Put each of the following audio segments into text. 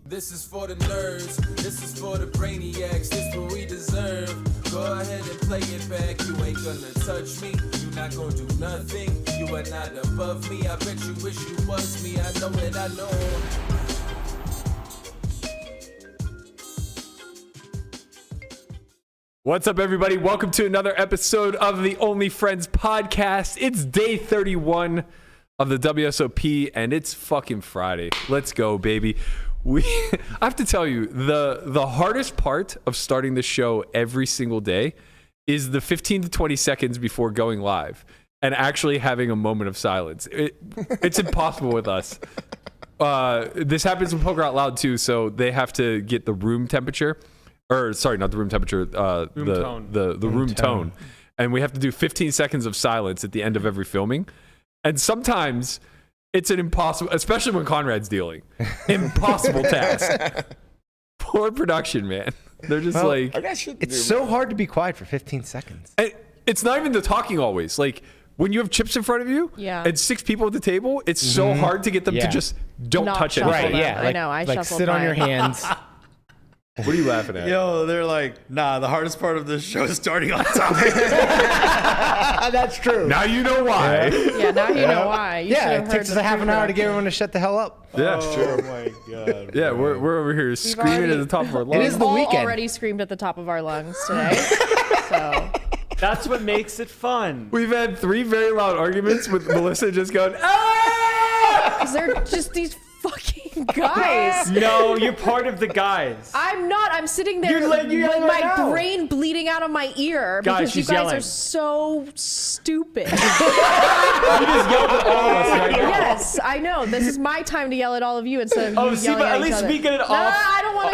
This is for the nerds, this is for the brainiacs, this what we deserve. Go ahead and play it back, you ain't gonna touch me, you not gonna do nothing, you are not above me, I bet you wish you was me, I know it, I know. What's up, everybody? Welcome to another episode of the Only Friends podcast. It's day 31 of the WSOP, and it's fucking Friday. Let's go, baby. I have to tell you, the hardest part of starting the show every single day is the 15 to 20 seconds before going live and actually having a moment of silence. It's impossible with us. This happens in Poker Out Loud too, so they have to get the room temperature. Or sorry, not the room temperature, the room tone. And we have to do 15 seconds of silence at the end of every filming. And sometimes it's an impossible, especially when Conrad's dealing, impossible task. Poor production, man. They're just it's so hard to be quiet for 15 seconds. And it's not even the talking always. Like when you have chips in front of you and 6 people at the table, it's so hard to get them to just don't touch it. Right, yeah. I know, I like shuffled sit on mine. your hands. What are you laughing at? Yo, they're like, nah, the hardest part of this show is starting on time. That's true. Now you know why. Yeah, now you know why. You should Yeah, have it heard takes us the a half an hour to get pre-production. everyone to shut the hell up. Yeah. Oh my god. Yeah, we're over here screaming at the top of our lungs. It is the All weekend. already screamed at the top of our lungs today. So That's what makes it fun. We've had 3 very loud arguments with Melissa just going, ah! 'cause they're just these fucking guys. No, you're part of the guys. I'm not. I'm sitting there You're with yelling my right now. brain bleeding out of my ear Guys, because you she's guys yelling. are so stupid. You just yelled at all of us right now. Yes, I know. This is my time to yell at all of you instead of Oh, you see, yelling but at at each least other. we get it No, off. I don't want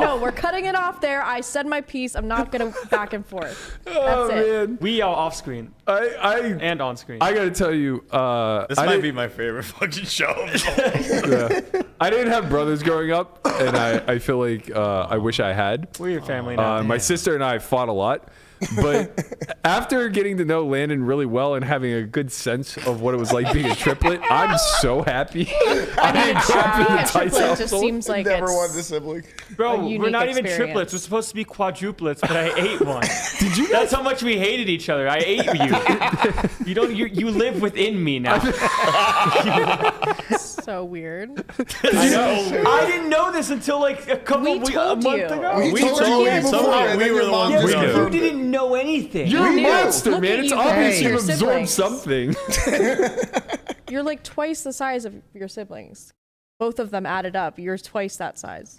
to. No, we're cutting it off there. I said my piece. I'm not gonna back and forth. That's Oh, it. man. We yell off screen and on screen. I gotta tell you, This might be my favorite fucking show. I didn't have brothers growing up, and I feel like I wish I had. We're your family now. My sister and I fought a lot, but after getting to know Landon really well and having a good sense of what it was like being a triplet, I'm so happy. Being a triplet just seems like Never it's wanted a sibling. Bro, a we're unique not even experience. triplets. We're supposed to be quadruplets, but I ate one. Did you? That's how much we hated each other. I ate you. You live within me now. so weird. I didn't know this until like a told month you. ago. We told you you before, somehow and we then were your the mom ones just who knew. You confirmed it. didn't know anything. You're a knew. monster, Look man. at It's you obvious compared to you've your absorbed siblings. something. You're like twice the size of your siblings. Both of them added up. You're twice that size.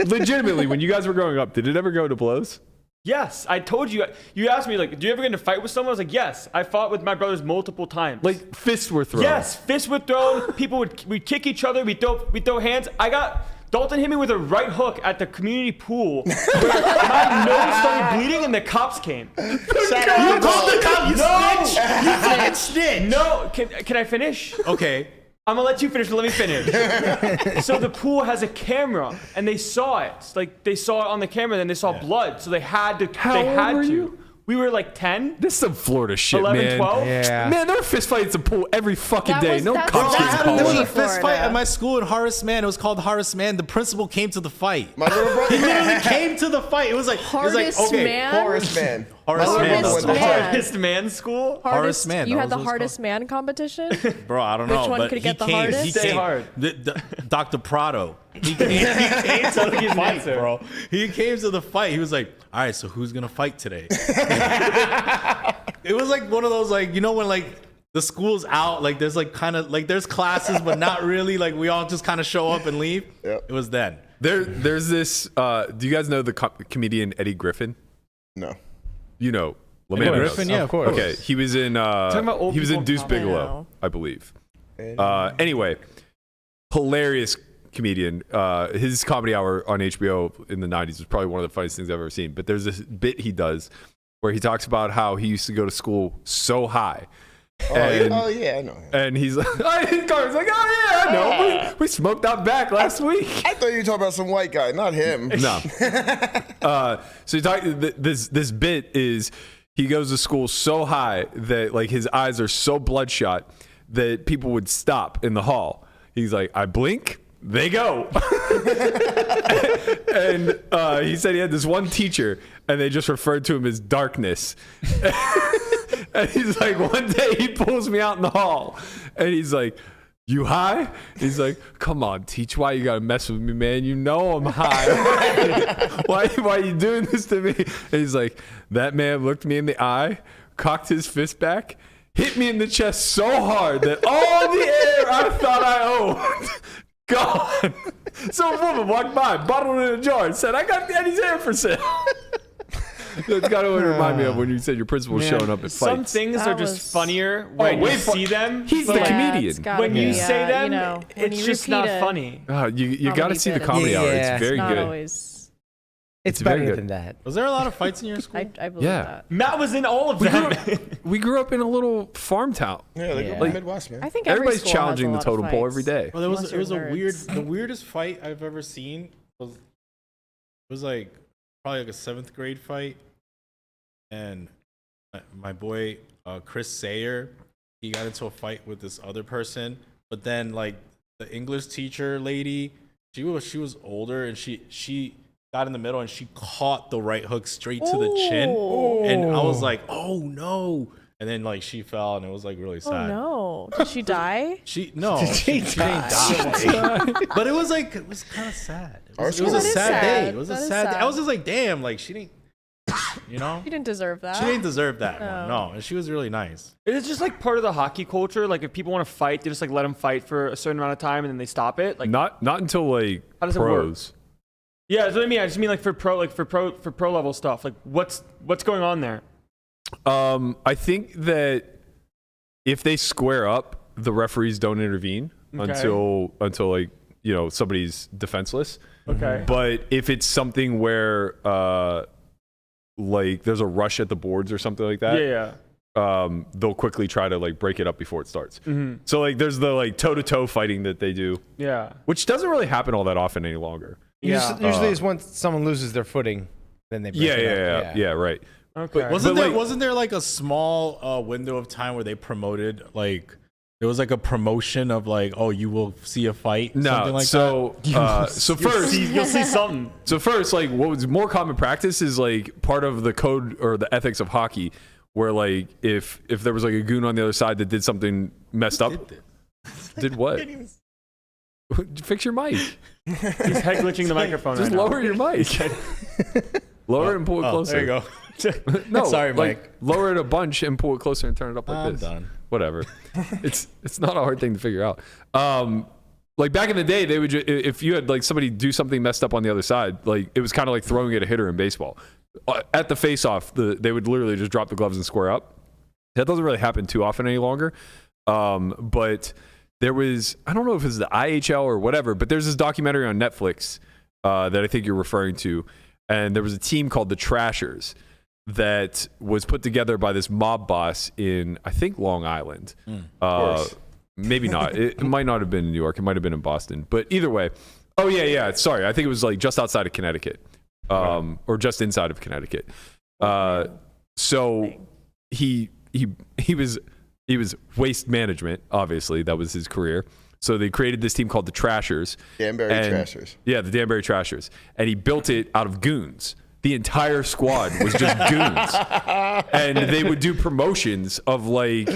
Legitimately, when you guys were growing up, did it ever go to blows? Yes, I told you. You asked me like, do you ever get in a fight with someone? I was like, yes. I fought with my brothers multiple times. Like fists were thrown. yes, fists were thrown. People we'd kick each other. We'd throw hands. Dalton hit me with a right hook at the community pool. Where my nose started bleeding and the cops came. You called the cop, you snitch! You fucking snitch! No, can I finish? Okay. I'm gonna let you finish, but let me finish. So the pool has a camera, and they saw it. Like they saw it on the camera, and then they saw blood, so they had to. How old were you? We were like 10. This is some Florida shit, 11, man. 12? Yeah. Man, there are fist fights at the pool every fucking That day. was- No that's cops not getting how called There was out. a fist fight Florida. at my school in Horace Man. It was called Horace Man. The principal came to the fight. My little brother. He literally came to the fight. It was like, Hardest man? Horace man. Horace My little Man. brother went to Hardest fight. man. Hardest man school. Horace Man, You that had was the what it's hardest man competition. Bro, I don't Which know, one but could he get the came. hardest? He Stay came. hard. Dr. Prado. He came to the fight, bro. He came to the fight. He was like, "All right, so who's gonna fight today?" It was like one of those, like, you know, when like the school's out, like there's like kind of like there's classes, but not really. Like we all just kind of show up and leave. Yep. It was then. There's this. Do you guys know the comedian Eddie Griffin? No. You know, Eddie Lamano Griffin, knows. yeah, of course. Okay, he was in. about old He was in people Deuce in Bigelow, Wow. I believe. Anyway, hilarious comedian. His comedy hour on HBO in the 90s was probably one of the funniest things I've ever seen. But there's this bit he does where he talks about how he used to go to school so high. Oh, yeah, I know him. And he's like, Carter's like, oh yeah, I know. We smoked out back last week. I thought you were talking about some white guy, not him. No. So he talk, this bit is he goes to school so high that like his eyes are so bloodshot that people would stop in the hall. He's like, I blink, they go. And he said he had this one teacher, and they just referred to him as Darkness. And he's like, one day he pulls me out in the hall, and he's like, "You high?" He's like, "Come on, Teach, why you gotta mess with me, man? You know I'm high. why you doing this to me?" And he's like, "That man looked me in the eye, cocked his fist back, hit me in the chest so hard that all the air I thought I owned gone." So a woman walked by, bottled it in a jar, and said, "I got Eddie's hair for sale." That's kind of what it reminded me of when you said your principal's showing up at Some fights. things That are just was- funnier when you see them. He's but the like, comedian. it's gotta when be, you say them, you know, when it's you just repeat not it, funny. You got to see the bit. comedy hour. Yeah, It's very not good. always. It's very better good. than that. Was there a lot of fights in your school? I believe Yeah. that. Matt was in all of them. We grew up in a little farm town. Yeah, they Yeah. go Like- Midwest, man. I think every Everybody's school has challenging a the lot of totem pole fights. every day. Well, Unless it was you're nerds. the weirdest fight I've ever seen was like probably like a 7th grade fight, and my boy Chris Sayer, he got into a fight with this other person, but then like the English teacher lady, she was older, and she got in the middle and she caught the right hook straight to the chin, Ooh. and I was like, oh no. And then like she fell, and it was like really Oh sad. no! Did she die? She no, Did she she didn't die. But it was like, it was kind of sad. It was, That a is sad sad. day. It was a That is sad day. I sad. was just like, damn, like she didn't, you know, She didn't deserve that. she didn't deserve that No. one. No, and she was really nice. It's just like part of the hockey culture. Like if people want to fight, they just like let them fight for a certain amount of time and then they stop it. Like Not until like How does it work? pros. yeah, that's what I mean. I just mean like for pro level stuff. Like what's going on there? I think that if they square up, the referees don't intervene Okay. until like, you know, somebody's defenseless. Okay. But if it's something where like there's a rush at the boards or something like that, Yeah. they'll quickly try to like break it up before it starts. Mm-hmm. So like there's the like toe-to-toe fighting that they do, Yeah. which doesn't really happen all that often any longer. Yeah. Usually it's once someone loses their footing, then they break it up. Yeah, right. Okay. Wasn't there like a small window of time where they promoted, like there was like a promotion of like, oh, you will see a fight, something No, like so You'll see something. So first, like what was more common practice is like part of the code or the ethics of hockey, where like if there was like a goon on the other side that did something messed up, did what? Fix your mic. He's head glitching the microphone. Just right now. lower your mic. Lower it and pull it that. closer. There you go. No, Sorry, like, Mike. lower it a bunch and pull it closer and turn it up like I'm this. done. Whatever. It's not a hard thing to figure out. Like back in the day, they would if you had like somebody do something messed up on the other side, like it was kind of like throwing at a hitter in baseball. At the face-off, they would literally just drop the gloves and square up. That doesn't really happen too often any longer. But there was, I don't know if it's the IHL or whatever, but there's this documentary on Netflix that I think you're referring to. And there was a team called the Trashers that was put together by this mob boss in, I think, Long Island. Maybe not. It might not have been in New York. It might have been in Boston. But either way. Oh, yeah. Sorry. I think it was like just outside of Connecticut or just inside of Connecticut. So he was waste management, obviously. That was his career. So they created this team called the Trashers. Danbury Trashers. Yeah, the Danbury Trashers. And he built it out of goons. The entire squad was just goons. And they would do promotions of like,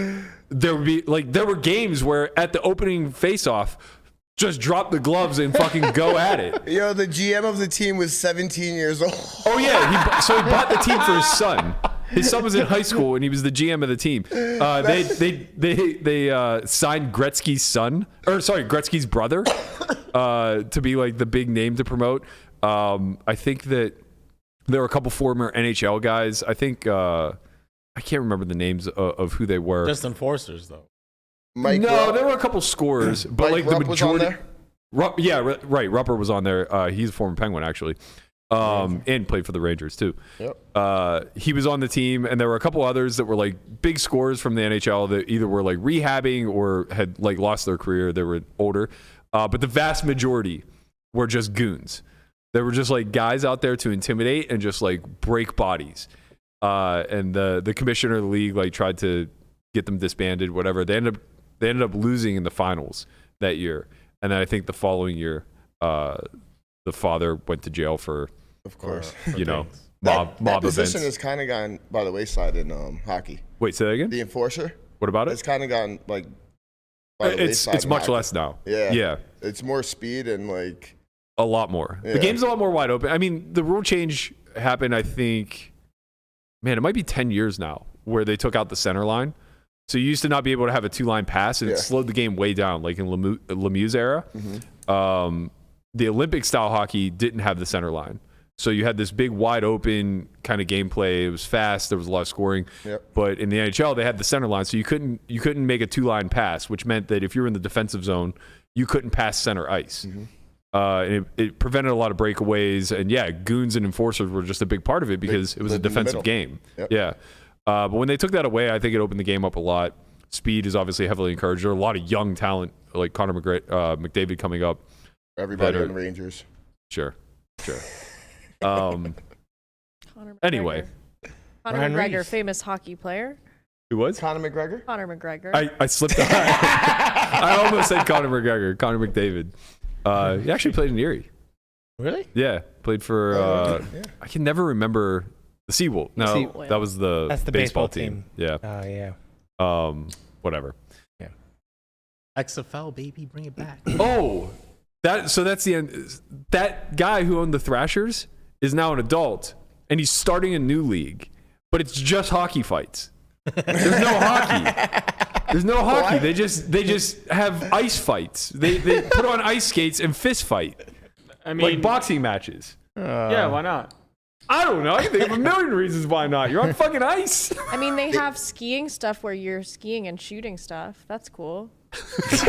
there were games where at the opening face-off, just drop the gloves and fucking go at it. Yo, the GM of the team was 17 years old. Oh yeah, so he bought the team for his son. His son was in high school and he was the GM of the team. They signed Gretzky's son, or sorry, Gretzky's brother, to be like the big name to promote. I think that there were a couple former NHL guys. I think I can't remember the names of who they were. Just enforcers, though. Mike No, Rupp. there were a couple scorers, but Mike like the Rupp was on majority. there? Yeah, right. Rupper was on there. He's a former Penguin actually, and played for the Rangers too. Yep. He was on the team, and there were a couple others that were like big scorers from the NHL that either were like rehabbing or had like lost their career. They were older, but the vast majority were just goons. They were just like guys out there to intimidate and just like break bodies. And the commissioner of the league like tried to get them disbanded, whatever. They ended up losing in the finals that year. and then I think the following year, the father went to jail for, Of course. Things. mob that position events. has kind of gone by the wayside in hockey. Wait, say that again. The enforcer. What about It's it? kind of gone like. By the wayside It's in much hockey. less now. Yeah. It's more speed and like. A lot more. The Yeah. game's a lot more wide open. I mean, the rule change happened, I think, man, it might be 10 years now, where they took out the center line. So you used to not be able to have a 2-line pass, and it Yeah. slowed the game way down, like in Lemieux's era. Mm-hmm. The Olympic-style hockey didn't have the center line. So you had this big, wide open kind of gameplay. It was fast. There was a lot of scoring. Yep. But in the NHL, they had the center line, so you couldn't make a 2-line pass, which meant that if you were in the defensive zone, you couldn't pass center ice. Mm-hmm. And it prevented a lot of breakaways. And yeah, goons and enforcers were just a big part of it because it was a lived in the defensive middle. game. Yep. Yeah. But when they took that away, I think it opened the game up a lot. Speed is obviously heavily encouraged. There are a lot of young talent like Connor McDavid coming up. Everybody Better. on the Rangers. Sure. Conor Anyway. McGregor. Conor Ryan McGregor, Reese. famous hockey player. Who was? Conor McGregor. Conor McGregor. I slipped on. I almost said Connor McGregor, Connor McDavid. He actually played in Erie. Really? Yeah, played for. Yeah. I can never remember the Seawolf. No, Seawolf. that was the That's the baseball baseball team. Yeah. Oh yeah. Whatever. XFL, baby, bring it back. Oh, that's the end. That guy who owned the Thrashers is now an adult, and he's starting a new league, but it's just hockey fights. There's no hockey. There's no hockey. They just have ice fights. They put on ice skates and fist fight, I mean, like boxing matches. yeah, why not? I don't know. I can think of a million reasons why not. You're on fucking ice. I mean, they have skiing stuff where you're skiing and shooting stuff. That's cool. It's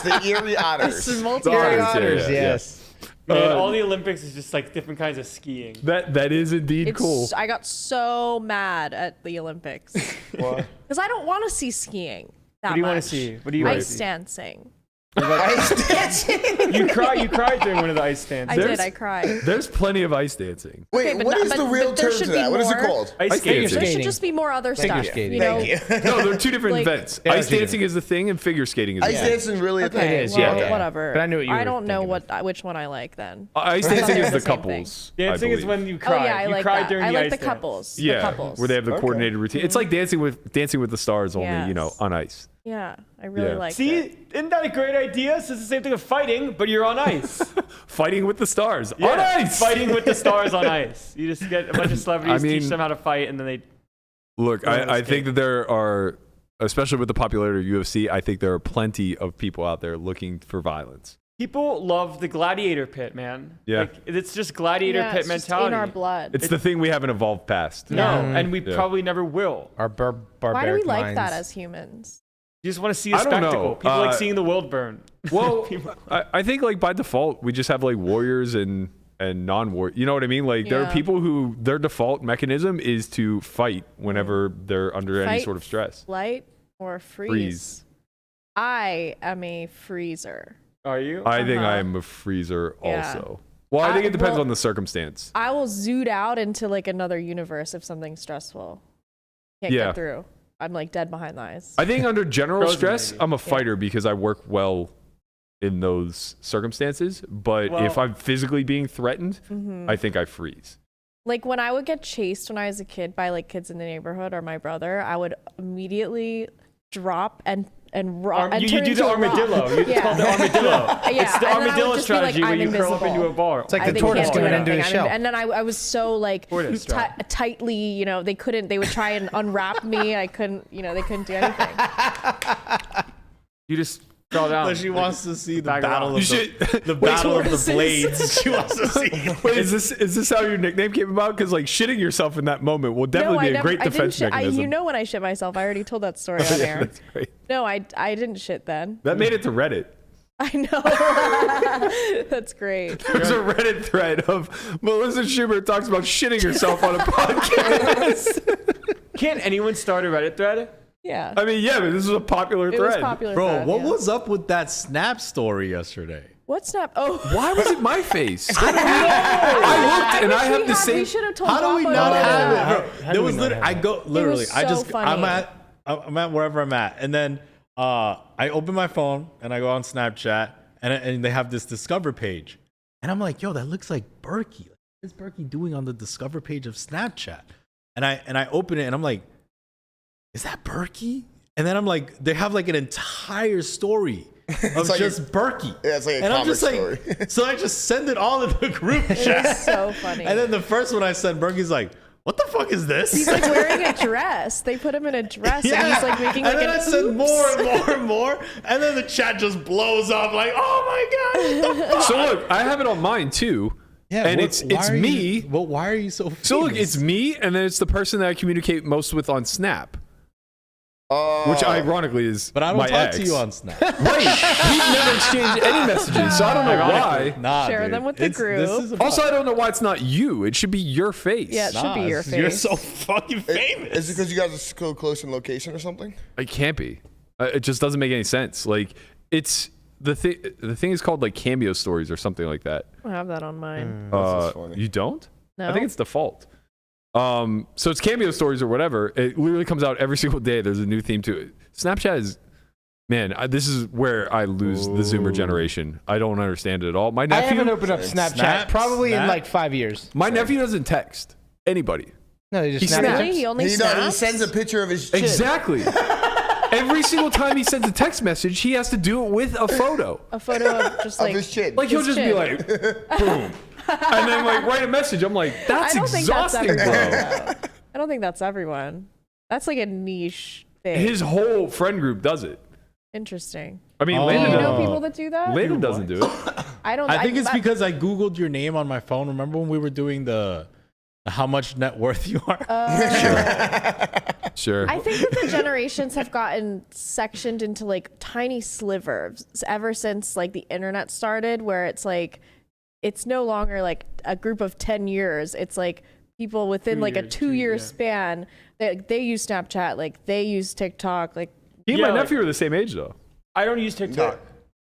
the Erie Otters. It's multi Otters, Otters, yeah. yes. Man, all the Olympics is just like different kinds of skiing. That is indeed cool. I got so mad at the Olympics because I don't want to see skiing that What do you much. want to see? What do you want to Ice see? dancing. Ice dancing. You cried during one of the ice stands. I did. I cried. There's plenty of ice dancing. Wait, Okay, but what not- is the but- real but there term should to be that? What is it more. called? Ice skating. skating. There should just be more other Figure stuff. skating. You know? Thank you. No, they're two different Like- events. They are Ice two dancing is the thing, and figure skating is the Ice thing. dancing really a thing. Okay, It is, well, yeah. whatever. But I knew what you I were don't know thinking which one I like then. Ice dancing is the the same couples. Dancing I is believe. when you cry. Oh yeah, I you like cried that. during I the like ice the dance. couples. Yeah, The couples. where they have the Okay. coordinated routine. It's like Dancing with the Stars, only Yes. on ice. Yeah, I really Yeah. like See, it. isn't that a great idea? So it's the same thing of fighting, but you're on ice. Fighting with the Stars on Yeah, ice. Fighting with the stars on ice. You just get a bunch of celebrities, I mean- teach them how to fight, and then they. Look, Yeah, I that's think good. that there are, especially with the popularity of UFC, I think there are plenty of people out there looking for violence. People love the gladiator pit, man. Yeah. Like, it's just gladiator Yeah, pit it's just mentality. in our blood. It's the thing we haven't evolved past. No, Yeah. and we Yeah. probably never will. Our barbaric Why do we like that minds. as humans? You just want to see a I don't know. spectacle. People like seeing the world burn. Well, People- I think like by default we just have like warriors and non-war. You know what I mean? Like there are Yeah. people who their default mechanism is to fight whenever they're under any Fight, sort of stress. Flight or freeze? Freeze. I am a freezer. Are you? I think Uh-huh. I am a freezer Yeah. also. Well, I think it depends well- on the circumstance. I will zoot out into like another universe if something's stressful. Can't Yeah. get through. I'm like dead behind the eyes. I think under general Frozen, stress, maybe. I'm a fighter because I work well in those circumstances. But if Well- I'm physically being threatened, Mm-hmm. I think I freeze. Like when I would get chased when I was a kid by like kids in the neighborhood or my brother, I would immediately drop and rock. And you turn do into the a rock. armadillo. It's Yeah. called the armadillo. Yeah, It's the and then I would armadillo just be like, strategy where I'm you curl up invisible. into a bar. It's like I the they tortoise can't do going into anything. a shell. And then I was so like Tortoise trap. tightly, you know, they would try and unwrap me. I couldn't, you know, they couldn't do anything. You just fell down. But she wants to see the Bag of battle of rocks. You the, should- the Wait, battle so of the this is- blades. She wants to see. Wait, is this how your nickname came about? Because like shitting yourself in that moment will definitely be a great defense I mechanism. you know when I shit myself, I already told that story on Yeah, air. that's great. No, I didn't shit then. That made it to Reddit. I know. That's great. There's a Reddit thread of Melissa Schubert talks about shitting herself on a podcast. Can't anyone start a Reddit thread? Yeah. I mean, yeah, but this is a popular It was thread. popular. Bro, thread, what yeah. was up with that Snap story yesterday? What snap? Oh. Why was it my face? I don't know. I looked and I have the We same. should have told How do we Guapo not to do have that. it, bro? How There do we was not literally, have I go literally. so funny. I'm at wherever I'm at, and then I open my phone and I go on Snapchat and they have this Discover page. And I'm like, yo, that looks like Berkey. What is Berkey doing on the Discover page of Snapchat? And I open it and I'm like, is that Berkey? And then I'm like, they have like an entire story of like just Berkey. Yeah, it's like a and I'm comic just like, story. so I just send it all in the group It chat. is so funny. And then the first one I sent, Berkey's like, what the fuck is this? He's like wearing a dress. They put him in a dress, and he's like making like and then an I said oops. more and more and more, and then the chat just blows up like, oh my god! What the fuck? So look, I have it on mine too. And it's me. Well, why are you so famous? So look, it's me, and then it's the person that I communicate most with on Snap, which ironically is But I don't my talk ex. to you on Snap. Right. We've never exchanged any messages, so I don't know why. Nah, Share dude. them with the This group. is about- Also, I don't know why it's not you. It should be your face. Yeah, it should be your face. You're so fucking famous. Is it because you guys are so close in location or something? It can't be. It just doesn't make any sense. Like, it's the thing. The thing is called like cameo stories or something like that. I have that on mine. That's just funny. You don't? No. I think it's default. So it's cameo stories or whatever. It literally comes out every single day. There's a new theme to it. Snapchat is, man, this is where I lose the Zoomer generation. I don't understand it at all. My I nephew, haven't opened up Snapchat probably in Snap? like 5 years. my nephew doesn't text anybody. No, they just He snap snaps. Really? He only He snaps? sends a picture of his chin. Exactly. Every single time he sends a text message, he has to do it with a photo. A photo of just Of like his chin. Like he'll His just be chin. like, boom, and then like write a message. I'm like, that's I don't think that's exhausting, everyone. bro. though. I don't think that's everyone. That's like a niche thing. His whole friend group does it. Interesting. I mean, Oh. Do Landon, you know people that do that? Landon doesn't do it. I don't. I think it's because I googled your name on my phone. Remember when we were doing the how much net worth you are? Sure. I think that the generations have gotten sectioned into like tiny slivers ever since like the internet started, where it's like it's no longer like a group of 10 years. It's like people within like a 2-year span. They use Snapchat, like they use TikTok, like He and Yeah, my like- nephew are the same age though. I don't use TikTok.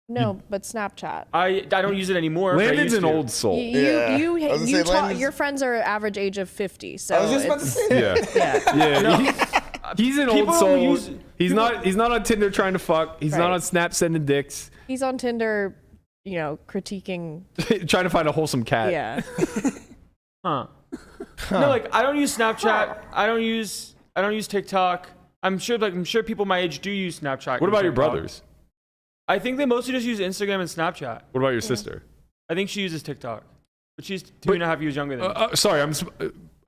no, but Snapchat. I don't use it anymore. but I Landon's used an to. old soul. Yeah. I was gonna say, Landon's- Your friends are average age of 50, so I was just about to it's- say that. Yeah. Yeah. He's an old People soul. use- He's not on Tinder trying to fuck. He's not Right. on Snap sending dicks. he's on Tinder, critiquing. trying to find a wholesome cat. Yeah. Huh. No, like I don't use Snapchat. I don't use TikTok. I'm sure people my age do use Snapchat. What about your TikTok. brothers? I think they mostly just use Instagram and Snapchat. What about your sister? I think she uses TikTok, but she's 2.5 years younger than me. Sorry, I'm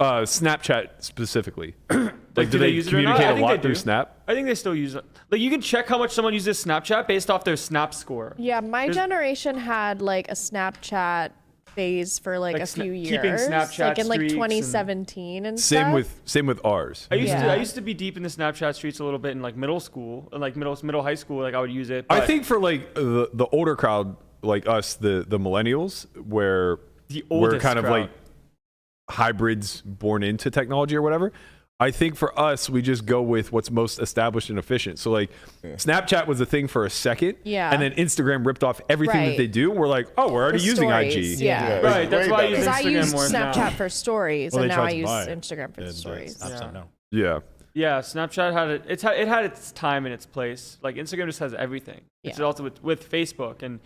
Snapchat specifically. Like, do they use it or not? communicate I a think lot they through do. Snap? I think they still use it. Like you can check how much someone uses Snapchat based off their Snap score. Yeah, my generation had like a Snapchat phase for like Like a few years. keeping Snapchat like in like streaks and- 2017 and Same stuff. with ours. I Yeah. used to be deep in the Snapchat streets a little bit in like middle school, like middle high school. Like I would use it. I but think for like the older crowd, like us, the millennials, where the we're oldest kind of crowd. like hybrids born into technology or whatever. I think for us, we just go with what's most established and efficient. So like Snapchat was a thing for a second. Yeah. And then Instagram ripped off everything that Right. they do. We're like, oh, we're already The using stories, IG. Yeah. Right, that's Way why I better. use Because I Instagram used more Snapchat now. for stories, Well, and they now tried I to use buy it. Instagram for the stories. Snapchat now. Yeah. Yeah, Snapchat had it had its time and its place. Like Instagram just has everything. It's Yeah. also with Facebook, and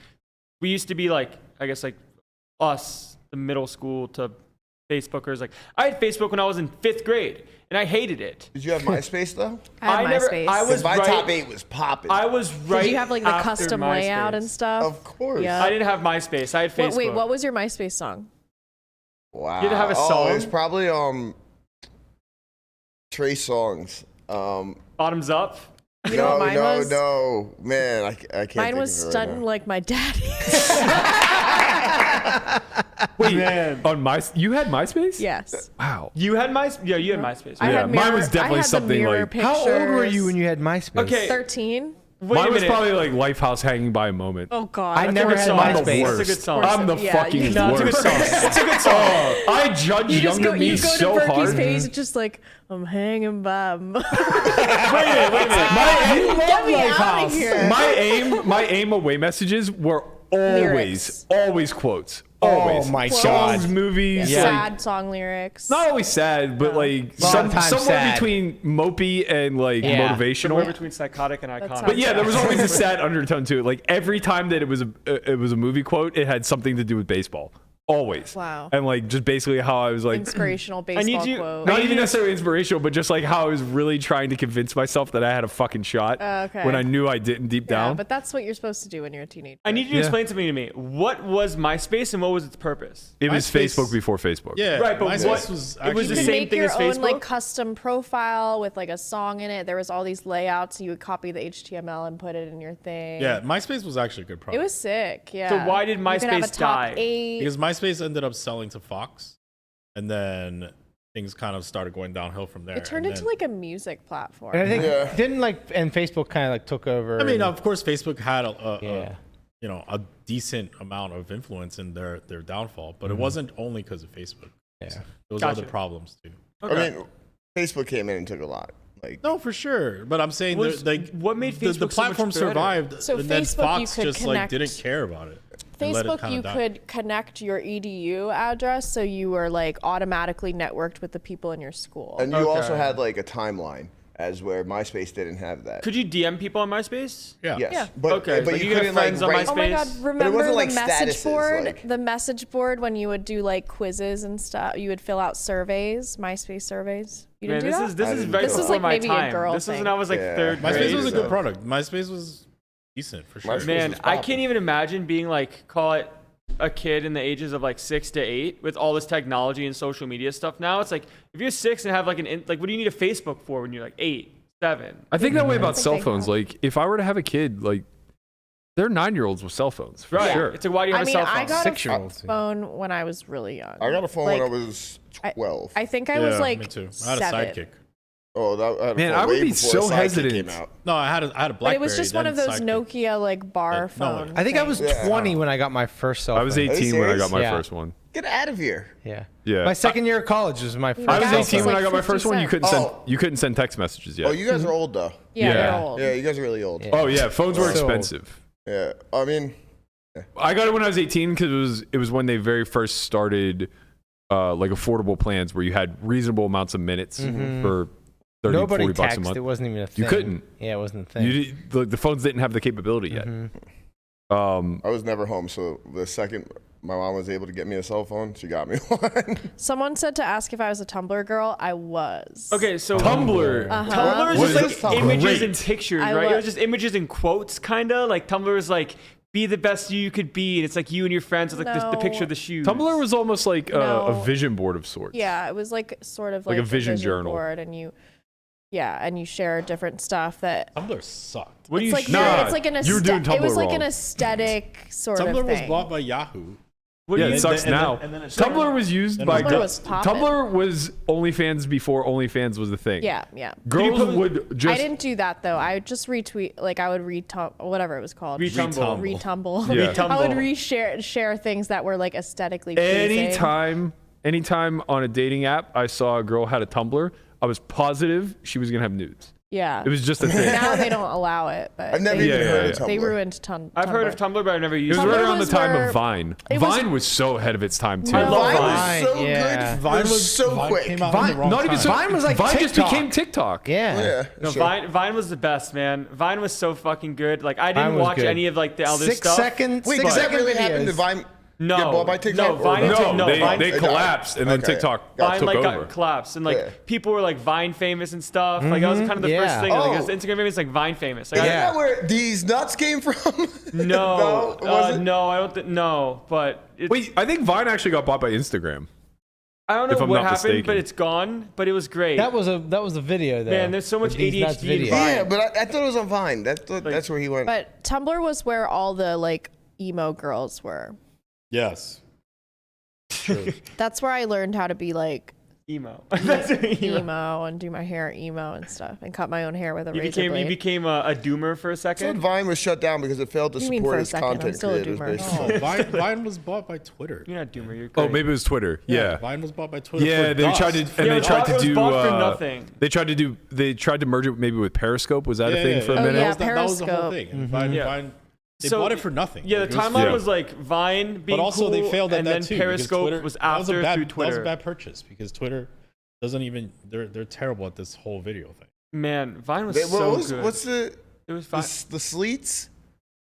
we used to be like, I guess like us, the middle school to Facebookers. Like I had Facebook when I was in 5th grade, and I hated it. Did you have MySpace though? I had MySpace. I was Because my right, top 8 was popping. I was right. Did you have like the after custom layout and MySpace. stuff? Of course. Yeah. I didn't have MySpace. I had Facebook. Wait, what was your MySpace song? Wow. You had to have a Oh, song? it was probably Trey Songs. Bottoms up. You know what mine was? No, man, I can't. Mine think was of it right stunting now. like my daddy. Wait, Man. on you had MySpace? Yes. Wow. You had MySpace. Yeah, you had MySpace. I Yeah, had mine mirror, was definitely I had something the mirror like- pictures. How old were you when you had MySpace? Okay. 13. Wait Mine a was minute. probably like Lifehouse hanging by a moment. Oh God. I that's never a good had song. I'm the MySpace. worst. That's a good song. I'm the Yeah, fucking you- No, it's a good worst. song. It's a good song. I judge You just younger go, me you go to so Berkey's hard. page, it's just like I'm hanging by. Wait a minute. Get me out of here. My aim away messages were Lyrics. always quotes. Always. Oh my Songs, God. movies. Yeah. Sad song lyrics. Not always sad, but like Sometimes somewhere sad. between mopey and like Yeah. motivational. Somewhere between psychotic and iconic. sounds But yeah, there was always a sad undertone to it. Like every time that it was a movie quote, it had something to do with baseball. Always. Wow. And like just basically how I was like Inspirational baseball need you- quote. not even necessarily inspirational, but just like how I was really trying to convince myself that I had a fucking shot Okay. when I knew I didn't deep Yeah, down. but that's what you're supposed to do when you're a teenager. I need you to explain something to me. What was MySpace and what was its purpose? It was MySpace- Facebook before Facebook. Yeah, Right, but MySpace what- was it was actually the You same make thing your as own like Facebook? custom profile with like a song in it. There was all these layouts. You would copy the HTML and put it in your thing. Yeah, MySpace was actually a good It product. was sick. Yeah. So why did You could have a MySpace top die? 8. Because MySpace ended up selling to Fox, and then things kind of started going downhill from there. It turned and into then- like a music platform. And I think Yeah. didn't like and Facebook kind of like took over. I mean, and- of course, Facebook had Yeah. a decent amount of influence in their downfall, but it wasn't only because of Facebook. Yeah. There was Gotcha. other problems too. Okay. I mean, Facebook came in and took a lot. Like, No, for sure. But I'm saying Was- like what made the Facebook so much platform better? survived, So and then Facebook, you Fox could just connect- like didn't care about it. and let it Facebook, kinda you die. could connect your EDU address so you were like automatically networked with the people in your school. and you Okay. also had like a timeline, as where MySpace didn't have that. Could you DM people on MySpace? Yeah. Yes, Yeah. but Okay, but like you you could couldn't have friends on write. Oh my god, Space. remember wasn't the like message statuses, board? like- The message board when you would do like quizzes and stuff. You would fill out surveys, MySpace surveys. You Man, didn't this do is that? this is didn't very do that. before This is, like, my maybe a time. girl This was thing. when I was like Yeah. third MySpace grade. was a so- good product. MySpace was decent for sure. MySpace Man, was I popping. can't even imagine being like, call it a kid in the ages of like 6 to 8 with all this technology and social media stuff now. It's like if you're 6 and have like like what do you need a Facebook for when you're like 8, 7? I think that way about think cell they phones. have. Like if I were to have a kid, like they're 9-year-olds with cell phones for Right. sure. It's like why do you I have mean, a cell phone? I got a 6-year-olds. phone when I was really young. I got a phone Like, when I was 12. I think I was like me too. I had a 7. Sidekick. oh, that, I had a Man, phone I would way be before so Sidekick hesitant. Came out. No, I had a But BlackBerry. it was just one then of those Sidekick. Nokia like bar No, phone. I think I was Yeah. 20 when I got my first cell phone. I was Are you 18 when I got serious? my Yeah. first one. Get out of here. Yeah. Yeah. My second year of college was my first. I was Guys, 18 it's when like I got my 50 first one. You couldn't send Oh. you couldn't send text messages yet. Oh, you guys are old though. Yeah, Yeah. they're old. Yeah, you guys are really old. Yeah. Oh yeah, phones were So- expensive. Yeah. I mean, I got it when I was 18 because it was when they very first started like affordable plans where you had reasonable amounts of minutes for 30, Nobody 40 bucks a texted. month. It wasn't even a thing. You couldn't. Yeah, it wasn't a thing. The phones didn't have the capability yet. I was never home, so the second my mom was able to get me a cell phone, she got me one. Someone said to ask if I was a Tumblr girl. I was. Okay, so Tumblr. Tumblr What was is just Tumblr? like images Great. and pictures, I right? It wa- was just images and quotes, kind of. Like Tumblr was like, be the best you could be. And it's like you and your friends with like the No. picture of the shoes. Tumblr was almost like a No. vision board of sorts. Yeah, it was like sort of Like like a vision journal. board, and you share different stuff that. Tumblr sucked. What do It's you like, share? Nah, it's like an you were doing it was Tumblr like wrong. an aesthetic sort Tumblr of was thing. bought by Yahoo. What do Yeah, you it sucks and then- now. and then it's Tumblr like- was used then by Tumblr was poppin'. Tumblr was OnlyFans before OnlyFans was the thing. Yeah, yeah. Girls put- would just I didn't do that though. I would just retweet, like I would whatever it was called. Retumble. Retumble. Yeah. I would Retumble. share things that were like aesthetically pleasing. anytime on a dating app I saw a girl had a Tumblr, I was positive she was gonna have nudes. Yeah. It was just a thing. Now they don't allow it, but I've never they, even Yeah, heard yeah, of Tumblr. they ruined Tumblr. I've heard of Tumblr, but I've never It used was it. right Tumblr around the was time where- of Vine. it was- Vine was so ahead of its time too. I love Vine Vine. was so Yeah. good. Vine It was so Vine quick. came out Vine- at the wrong Not even time. so. Vine was like Vine just TikTok. became TikTok. Yeah. Yeah. No, sure. Vine was the best, man. Vine was so fucking good. Like I didn't Vine was watch good. any of like the other 6 stuff. seconds. Wait, 6 did that second really videos. happen? Did Vine No, get bought by TikTok? no, Vine- or No, they Vine- collapsed and then Okay. TikTok Got Vine took like over. got collapsed and like Yeah. people were like Vine famous and stuff. Like that was kind of the first Yeah. thing. Like Oh. it was Instagram famous, like Vine famous. Like, Is Yeah. that where these nuts came from? No, was it? no, I don't. No, but it's, Wait, I think Vine actually got bought by Instagram. I don't if know I'm what not happened, mistaken. but it's gone. But it was great. That was a video though. Man, there's so much With these nuts ADHD in videos. Vine. Yeah, but I thought it was on Vine. That's where he went. But Tumblr was where all the like emo girls were. Yes. That's where I learned how to be like emo. That's what emo. emo and do my hair emo and stuff and cut my own hair with a You razor became blade. a doomer for a So second. Vine was shut down because it failed to You mean support for a its second, I'm content still a creators. doomer. Basically. Oh, Vine was bought by Twitter. You're not doomer. You're Oh, great. maybe it was Twitter. Yeah. Vine was bought by Twitter. Yeah, for they dust. tried to, and Yeah, they tried it to was do. bought for nothing. They tried to merge it maybe with Periscope. Was that a thing for a Oh, minute? yeah, that was the whole Periscope. thing. And Vine, Yeah. Vine They bought it for nothing. Yeah, Like, the it was timeline free. was like Vine being But also cool, they failed at and that then too. because Periscope Twitter- was that was a after bad, through Twitter. That was a bad purchase because Twitter doesn't even. They're terrible at this whole video thing. Man, Vine was They- so what good. What's the it was the, Vine. the sleets?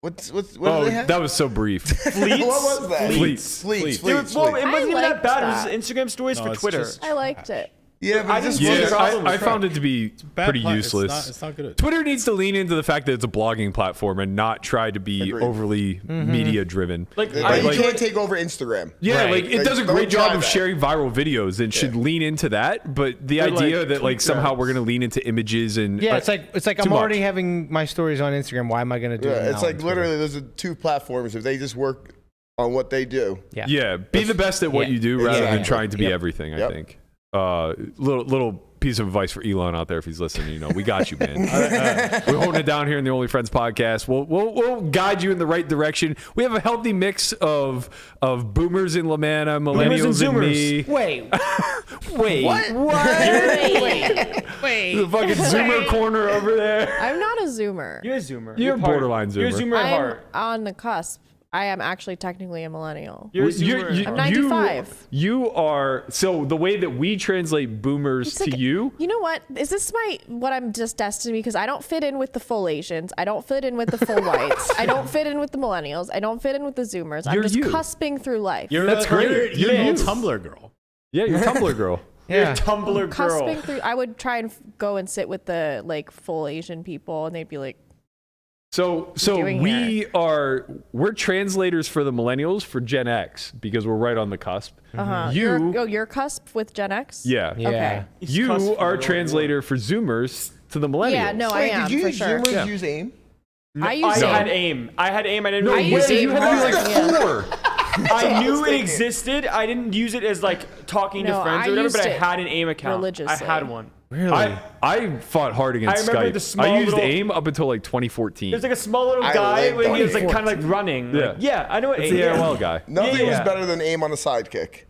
What do Oh, they have? that was so brief. Fleets? what was that? Fleets. Fleets. Dude, well, it Fleets. wasn't even that liked bad. that. It was Instagram stories No, for it's Twitter. just- I liked it. Yeah, but I just didn't see Yeah, the problem I with found it to be Bad pretty pla- useless. It's not good. Twitter needs to lean into the fact that it's a blogging platform and not try to be Agreed. overly media driven. Like, But I you enjoyed- can't take over Instagram. Yeah, Right. like it Like, does a don't great job try of that. sharing viral videos and should lean into that. But the But, like, idea that like tweet somehow we're threads. gonna lean into images and Yeah, it's like too I'm already much. having my stories on Instagram. Why am I going to do it? Yeah, it's now like on Twitter? literally those are two platforms. If they just work on what they do, yeah, be the best at what Yeah. you do rather than Exactly. trying to be Yep. everything. I Yep. think. Little piece of advice for Elon out there if he's listening. You know, we got you, man. We're holding it down here in the Only Friends podcast. We'll guide you in the right direction. We have a healthy mix of boomers in Lamanna, millennials and and me. Wait, Wait, the fucking Zoomer corner over there. I'm not a Zoomer. You're a Zoomer. You're part- borderline You're a Zoomer. Zoomer at I'm heart. on the cusp. I am actually technically a millennial. You're a Zoomer at I'm heart. 95. You are so the way that we translate boomers It's to like- you. You know what? Is this what I'm just destined to be? Because I don't fit in with the full Asians. I don't fit in with the full whites. I don't fit in with the millennials. I don't fit in with the Zoomers. You're I'm just you. cusping through life. That's great. You're You're a you. Tumblr girl. Yeah, you're a Tumblr girl. You're Yeah. a Tumblr girl. Cusping through. I would try and go and sit with the like full Asian people, and they'd be like, So doing we're translators for the millennials for Gen X because we're right on the cusp. you're cusp with Gen X. Yeah. Yeah. Okay. He's You cusp are a for translator for Zoomers to the millennials. Yeah, no, I Wait, am did you for sure. Zoomers Yeah. use AIM? I I use had it. aim. I didn't No, know I it use existed. AIM you had to be like Yeah. 4. I knew it thinking. existed. I didn't use it as like talking to No, friends I or whatever, used but I it had an AIM account. religiously. I had one. Really? I fought hard against I remember Skype. the small I used little- AIM up until like 2014. There's like a small little I guy lived when on he was like kind of like running. Yeah. Like, yeah, I know what It's AIM the is. AOL guy. Nothing was Yeah. better than AIM on the sidekick.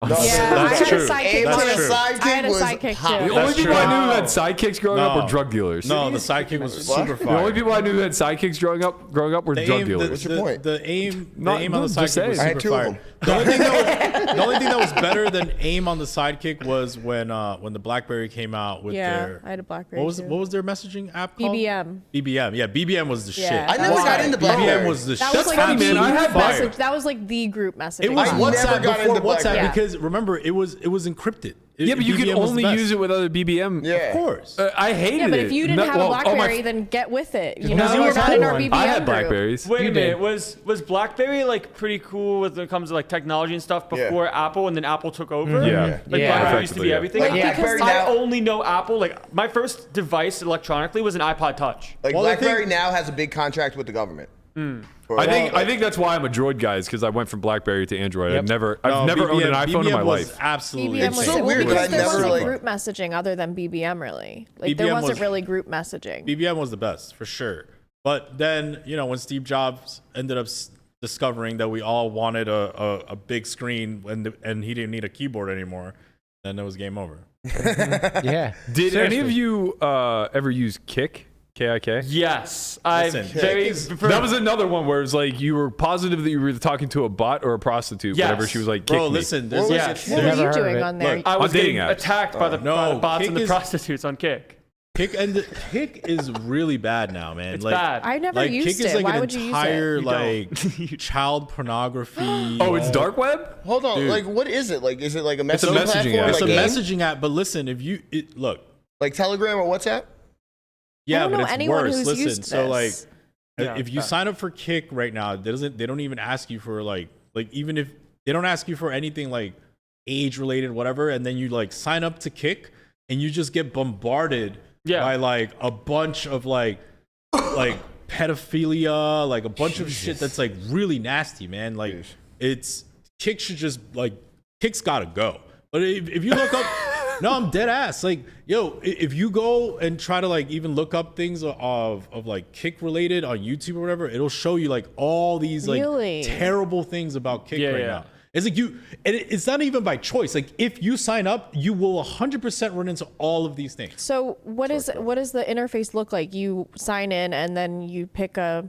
Yeah, I That's had true. a sidekick AIM on too. the sidekick I had a was sidekick hot. The too. only That's people I true. knew who had sidekicks growing up No. were drug dealers. No, the sidekick was What? super The only fire. people I knew who had sidekicks growing up were The drug aim, dealers. What's your point? The aim Not- on no, the just sidekick was saying. I had super 2 of fire. them. The only thing that was better than aim on the sidekick was when the BlackBerry came out with Yeah, their I had a BlackBerry. what too. was their messaging app called? BBM. BBM. Yeah, BBM was the Yeah. shit. I never Why? got into BBM BlackBerry. was the That shit. was like funny, the man. I group had fire. message. That was like the group message. It was I WhatsApp never got before into WhatsApp BlackBerry. because remember it was encrypted. Yeah, but you could BBM was the only best. use it with other BBM. Yeah. Of course. I hated it. Yeah, but if you didn't No- have a well, all my- BlackBerry, then get with it. You Because know, you you're always not had in our one. BBM I had group. Blackberries. Wait a You minute, did. was BlackBerry like pretty cool when it comes to like technology and stuff before Apple, and then Apple took over? Yeah. Like Yeah. BlackBerry used to be Effectively, yeah. everything. Like Because BlackBerry I now- only know Apple. Like my first device electronically was an iPod Touch. Like Well, the BlackBerry thing- now has a big contract with the government. I think that's why I'm a Droid guy is because I went from BlackBerry to Android. Yep. I've never No, owned an iPhone in my BBM was life. Absolutely BBM It's was so insane. weird, because but I there never, wasn't like- group messaging other than BBM really. Like there BBM wasn't was- really group messaging. BBM was the best for sure. But then when Steve Jobs ended up discovering that we all wanted a big screen and he didn't need a keyboard anymore, then it was game over. Yeah. Did any of Seriously. you ever use Kik? K-I-K? Yes, I Listen, very. Kick is- That was another one where it's like you were positive that you were talking to a bot or a prostitute. Yes. Whenever she was like, Bro, kick me. listen, there's What was like it? What were Never you heard of doing it. on there? Look, I was dating getting apps. attacked by the No, bots Kick and the is- prostitutes on Kick. Kick is really bad now, man. It's like, bad. I never used Kick is it. like Why an would you use entire it? You like child pornography. Oh, it's dark web? Hold on, Dude. like what is it? Like is it like a It's a messaging messaging platform? app. It's like a AIM? messaging app, but listen, if you look, Like Telegram or WhatsApp? yeah, don't but know it's anyone worse. who's Listen, used so like, this. Yeah, if you bad. sign up for Kick right now, they don't even ask you for like even if they don't ask you for anything like age related, whatever, and then you like sign up to Kick and you just get bombarded by like a bunch of like pedophilia, like a bunch of shit that's like really nasty, man. Like it's Kick should just like Kick's gotta go. But if you look up, no, I'm dead ass. Like, yo, if you go and try to like even look up things of like Kick related on YouTube or whatever, it'll show you like all these like Really? terrible things about Kick Yeah, right yeah. now. It's like and it's not even by choice. Like if you sign up, you will 100% run into all of these things. So what does the interface look like? You sign in and then you pick a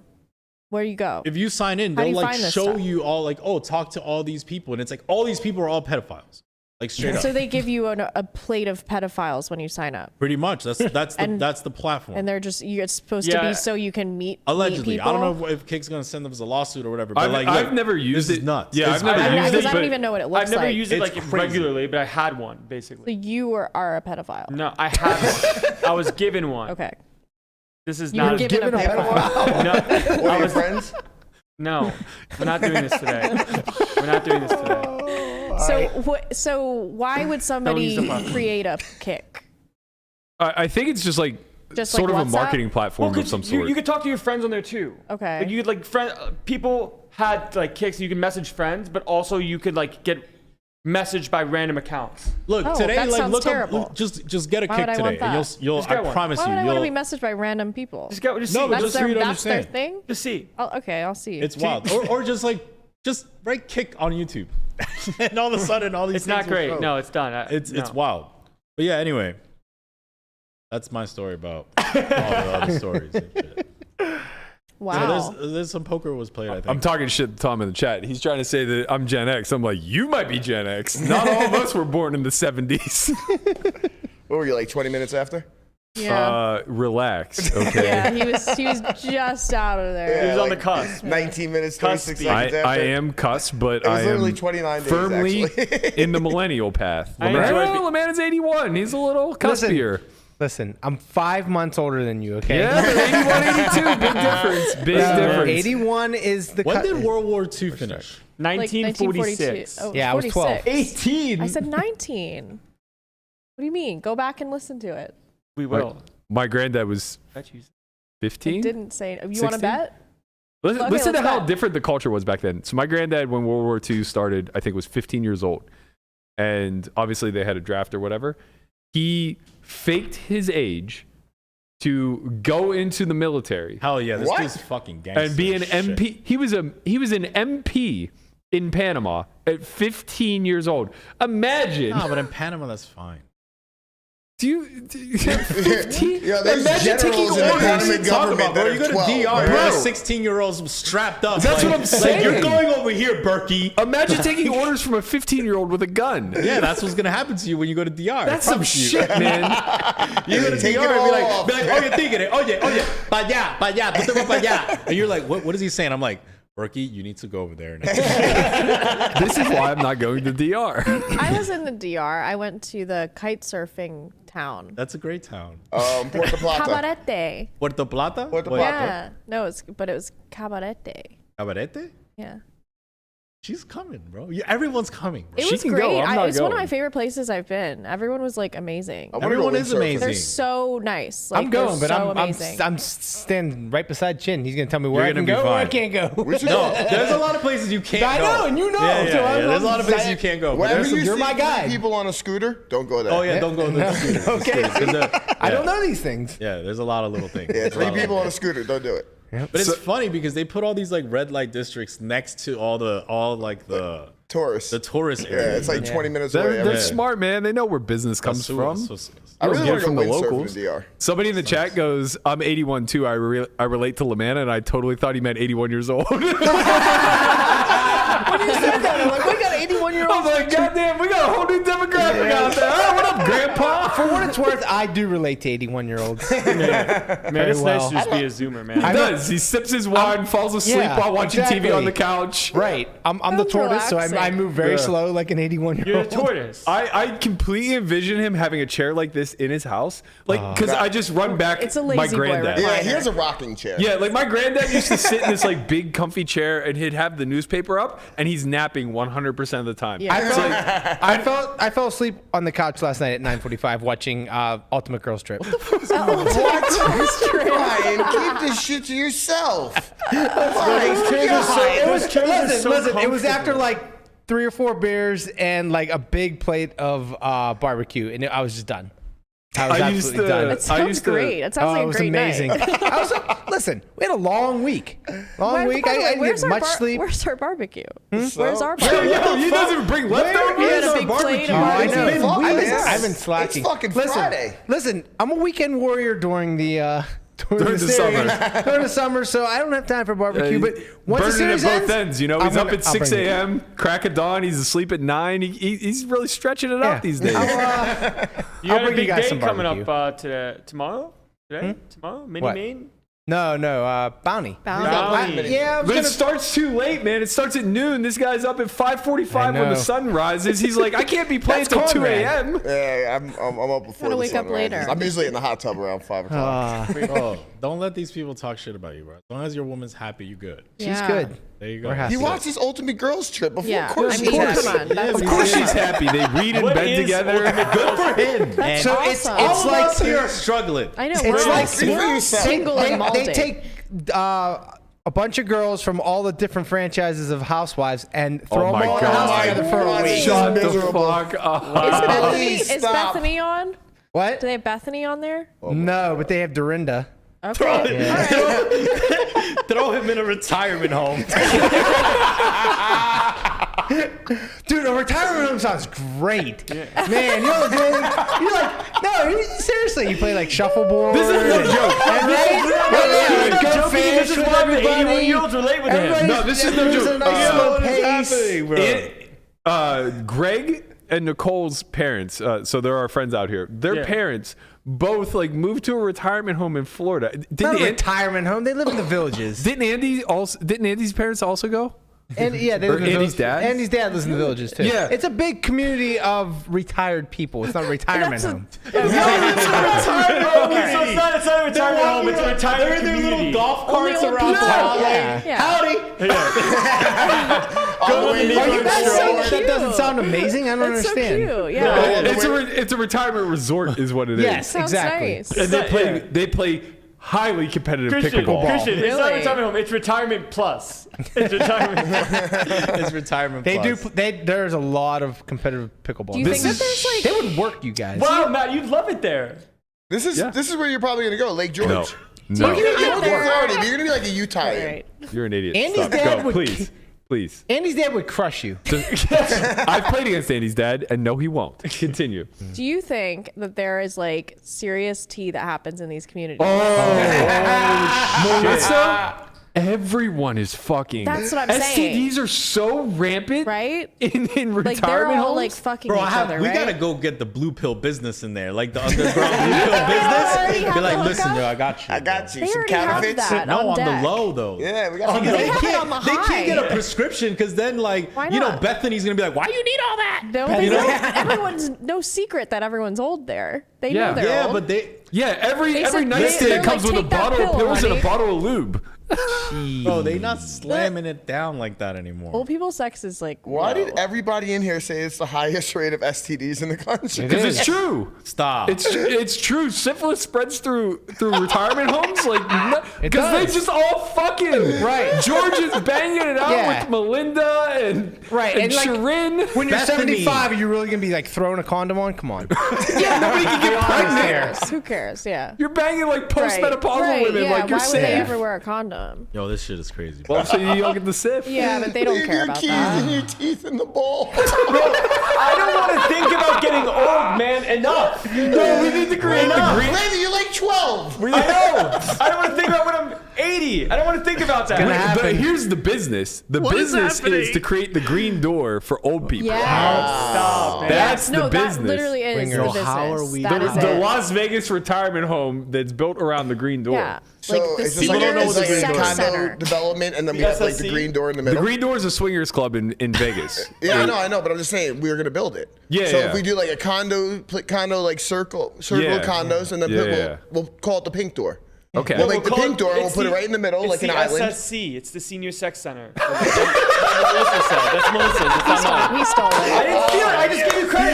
Where you go? If you sign in, How do they'll you like find this show stuff? you all like, oh, talk to all these people, and it's like all these people are all pedophiles, like straight So up. they give you a plate of pedophiles when you sign up, Pretty much. That's the platform. and they're just it's supposed to Yeah. be so you can meet Allegedly, meet I don't people? know if Kick's gonna send them as a lawsuit or whatever. But I've never used this it. Is nuts. Yeah, It's I've never crazy. used Because it. I don't but even know what it looks I've never like. used it It's like crazy. regularly, but I had one So basically. you are a pedophile. No, I had one. I was given one. Okay. This is You were not. given a pedophile. No, What I are your was, friends? no, we're not doing this today. We're not doing this today. So why would use somebody the platform. create a Kick? I think it's just like Just sort like of a WhatsApp? marketing platform of 'cause some sort. you could talk to your friends on there too. Okay. Like you could like people had like Kicks. You could message friends, but also you could like get messaged by random accounts. Look Oh, today, that like sounds look terrible. up, just get a Why Kick would I today, want and that? you'll Just get I one. promise Why would I you, want to you'll. be messaged by random people? Just go. Just No, see. but That's just for you to that's their understand. thing? Just see. Okay, I'll see. It's wild. Or just write Kick on YouTube, and all of a sudden all these. It's not things will great. show. No, it's done. It's no. wild. But yeah, anyway, that's my story about all the other stories. And shit. Wow. So there's some poker was played. I think. I'm talking shit to Tom in the chat. He's trying to say that I'm Gen X. I'm like, you might be Gen X. Not all of us were born in the 70s. What were you, like 20 minutes after? Yeah. Relax, okay? Yeah, he was just out of there. He was on like the cusp. 19 minutes, 36 Cuspy. seconds after. I am cuss, but It was I literally am 29 days, firmly actually. in the millennial path. I enjoy LeMan is 81. He's a little cuspier. Listen, I'm 5 months older than you, okay? Yeah, but 81, 82, big difference. Big difference. 81 is the When cut. did World War II finish? Like 1946. Oh, Yeah, I was 12. 18. I said 19. What do you mean? Go back and listen to it. We will. My granddad was I 15. didn't say. You want 16? to bet? Listen, Okay, listen to let's how bet. different the culture was back then. So my granddad, when World War II started, I think was 15 years old. And obviously they had a draft or whatever. He faked his age to go into the military Hell yeah, this What? dude's fucking gangster. and be an as shit. MP. He was an MP in Panama at 15 years old. Imagine. Nah, but in Panama, that's fine. Do you 15? Yeah, there's Imagine taking generals in the orders. Panamanian government that bro. are You go to 12. DR, man. bro. Bro. 16-year-olds strapped up. That's what I'm saying. You're going over here, Berkey. Imagine taking orders from a 15-year-old with a gun. Yeah, that's what's gonna happen to you when you go to DR. That's some shit, man. You go to Take DR it and be off. like, oye, tigre, oye, pa allá, tú te vas pa allá. And you're like, what is he saying? I'm like, Berkey, you need to go over there. This is why I'm not going to DR. I was in the DR. I went to the kite surfing town. That's a great town. Puerto Plata. Cabarete. Puerto Plata? Puerto Wait, Plata. Yeah. No, it was Cabarete. Cabarete? Yeah. She's coming, bro. Everyone's coming, bro. It She was can go. great. I'm not It's one of going. my favorite places I've been. Everyone was like amazing. I wanna Everyone go is windsurfing. amazing. They're so nice. Like, I'm going, they're but so I'm amazing. standing right beside Chin. He's gonna tell me where You're I can gonna be go, where I fine. can't go. We should No, go. there's a lot of places you can't I go. know, and you know, Yeah, so yeah, I'm- yeah. There's a lot of places I'm- you can't go. But Wherever there's some, you you're see my guy. people on a scooter, don't go there. oh yeah, don't go to the scooter. Okay. Yeah. I don't know these things. Yeah, there's a lot of little things. Yeah, There's a 3 lot of people little on a scooter, don't do it. But it's funny because they put all these like red light districts next to all the Tourists. tourist Yeah, areas. it's like 20 minutes away. They're every day. smart, man. They know where business comes from. I really Get want to from go the windsurfing locals. in DR. Somebody in the chat goes, I'm 81 too. I relate to Lamanna, and I totally thought he meant 81 years old. When you said that, I'm like, we got 81-year-olds. I was like, goddamn, we got a whole new demographic out there. Oh, what up, Grandpa? For what it's worth, I do relate to 81-year-olds. Man, it's well. nice to just be a zoomer, man. He does. He sips his wine, falls asleep yeah, while watching exactly. TV on the couch. Right. I'm the Sounds tortoise, so I relaxing. move very Yeah. slow like an You're a 81-year-old. tortoise. I completely envision him having a chair like this in his house. Like, because I just run back It's a my lazy boy granddad. recliner. Yeah, he has a rocking chair. Yeah, like my granddad used to sit in this like big comfy chair and he'd have the newspaper up and he's napping 100% of the time. Yeah. I fell asleep on the couch last night at 9:45 watching Ultimate Girls Trip. Ryan, keep this shit to yourself. It was so listen. It was after comfortable. like 3 or 4 beers and like a big plate of barbecue, and I was just done. I was I used absolutely to- done. It sounds great. It sounds Oh, like it a was great amazing. night. Listen, we had a long week. By the way, I where's didn't our get much sleep. Where's our barbecue? So- Where's our Yo, barbecue? he doesn't bring leftovers. We had a our big plate of Oh, I barbecue. know. Fuck, I've man. been slacking. It's fucking listen, Friday. Listen, I'm a weekend warrior during the During the summer. During the summer, so I don't have time for barbecue. But once the burning at series both ends, ends. You know, he's up at 6 a.m., crack of dawn. He's asleep at 9. He's really stretching it out these days. You I'll got a bring you big guys day some coming barbecue. up tomorrow? Today? Tomorrow? Mini What? main? No, bounty. Bounty. Yeah, I was But gonna it starts too late, man. It starts at noon. This guy's up at 5:45 when the sun rises. He's like, I can't be playing till 2 a.m. Yeah, I'm up before Gotta the wake sun up later. rises. I'm usually in the hot tub around 5 o'clock. Bro, don't let these people talk shit about you, bro. As long as your woman's happy, you good. She's Yeah. good. There you go. We're happy. He watched his Ultimate Girls Trip before. Yeah, Of course, I mean, he does. come on. That's Of course she's happy. They read in What bed is together. Good for him. Man. So awesome. it's All like of us here are struggling. I know. It's We're like Good for we're yourself. single and malted. they take a bunch of girls from all the different franchises of Housewives and throw my them all in the God. house together for a God. week. Shut the Miserable. fuck up. Please Is stop. Bethany on? What? Do they have Bethany on there? No, but they have Dorinda. Okay. All right. Throw him in a retirement home. Dude, a retirement home sounds great. Man, you're like, no, seriously, you play like shuffleboard. This is no joke. And He's not good joking. fans This is with why the everybody. 81-year-olds relate with him. Everybody's- No, this is no there's joke. a nice slow pace. Greg and Nicole's parents, so they're our friends out here. Their parents both like moved to a retirement home in Florida. Not a retirement home. They live in the villages. Didn't Andy's parents also go? And yeah, they Or live in the Andy's villages. dad? Andy's dad lives in the villages too. Yeah. It's a big community of retired people. It's not a retirement home. Okay, so it's not a retirement home. It's a retirement community. golf Only old people. Yeah. Howdy. Are you guys so saying that cute. doesn't sound amazing? I don't That's so understand. cute. Yeah. It's a retirement resort, is what it is. Yes, Sounds exactly. nice. And they play highly competitive Christian, pickleball. Christian, it's not Really? retirement home. It's retirement plus. It's retirement plus. It's retirement. They plus. do. There's a lot of competitive pickleball. Do you think that there's like? They would work you guys. Wow, Matt, you'd love it there. This is where you're probably gonna go, Lake George. No. You're No. gonna go to Florida. You're gonna be like a Utah. Right. You're an idiot. Andy's Stop. dad Go, would- please. Please. Andy's dad would crush you. I've played against Andy's dad, and no, he won't. Continue. Do you think that there is like serious tea that happens in these communities? Melissa, everyone is fucking. That's what I'm saying. STDs are so rampant, Right? In retirement Like they're all homes. like fucking Bro, each other, we right? gotta go get the blue pill business in there, like the underground blue pill business. already Be have like, the listen, hookup? yo, I got you. I got you. They Some already have counterfeits. that. No, on deck. the low though. Yeah, we got. They have it on the They can't get high. a prescription because then, like, Why you know, not? Bethany's gonna be like, why you need all that? No, they don't. Everyone's no secret that everyone's old there. They Yeah. know they're Yeah, old. but they, Yeah, every They said nightstand they're comes like, with a "Take that bottle of pill, pills and a honey." bottle of lube. bro, they not slamming it down like that anymore. Old people sex is like. Why low. did everybody in here say it's the highest rate of STDs in the country? Because it's true. Stop. It's true. Syphilis spreads through retirement homes, like because they does. just all fucking Right. George is banging it out Yeah. with Melinda and Right, and and, like, Sharon. When you're Bethany. 75, are you really gonna be like throwing a condom on? Come on. Yeah, nobody can get pregnant. Who cares? Yeah. You're banging like postmenopausal Right, women, yeah. like you're Why would they safe. ever wear a condom? Yo, this shit is crazy. Well, so you don't get the sip. Yeah, but they don't Leave care your about keys that. and your teeth in the bowl. I don't want to think about getting old, man. Enough. No, we need to create the green. Randy, you're like 12. I know. I don't want to think about when I'm 80. I don't want to think about that. But here's the business. The business is to create the green door for old people. Yeah. Stop, man. That's No, the business. that literally is Winger. the So business. how are we That doing is The it. Las Vegas retirement home that's built around the green door. Yeah. So Like the it's just like senior it's like a sex condo center. development, and then we have like the SSC? green door in the The middle. green door is a swingers club in Vegas. Yeah, I know, but I'm just saying we were gonna build it. Yeah, So yeah. if we do like a condo like circle Yeah. of condos, and then Yeah. we'll call it the pink door. Okay. We'll make the call pink it- door, and we'll it's put it the- right in the middle, it's like an the island. SSC. It's the Senior Sex Center. That's Melissa said. That's Melissa's. It's not mine. We stole I it. didn't steal it. I just gave you credit.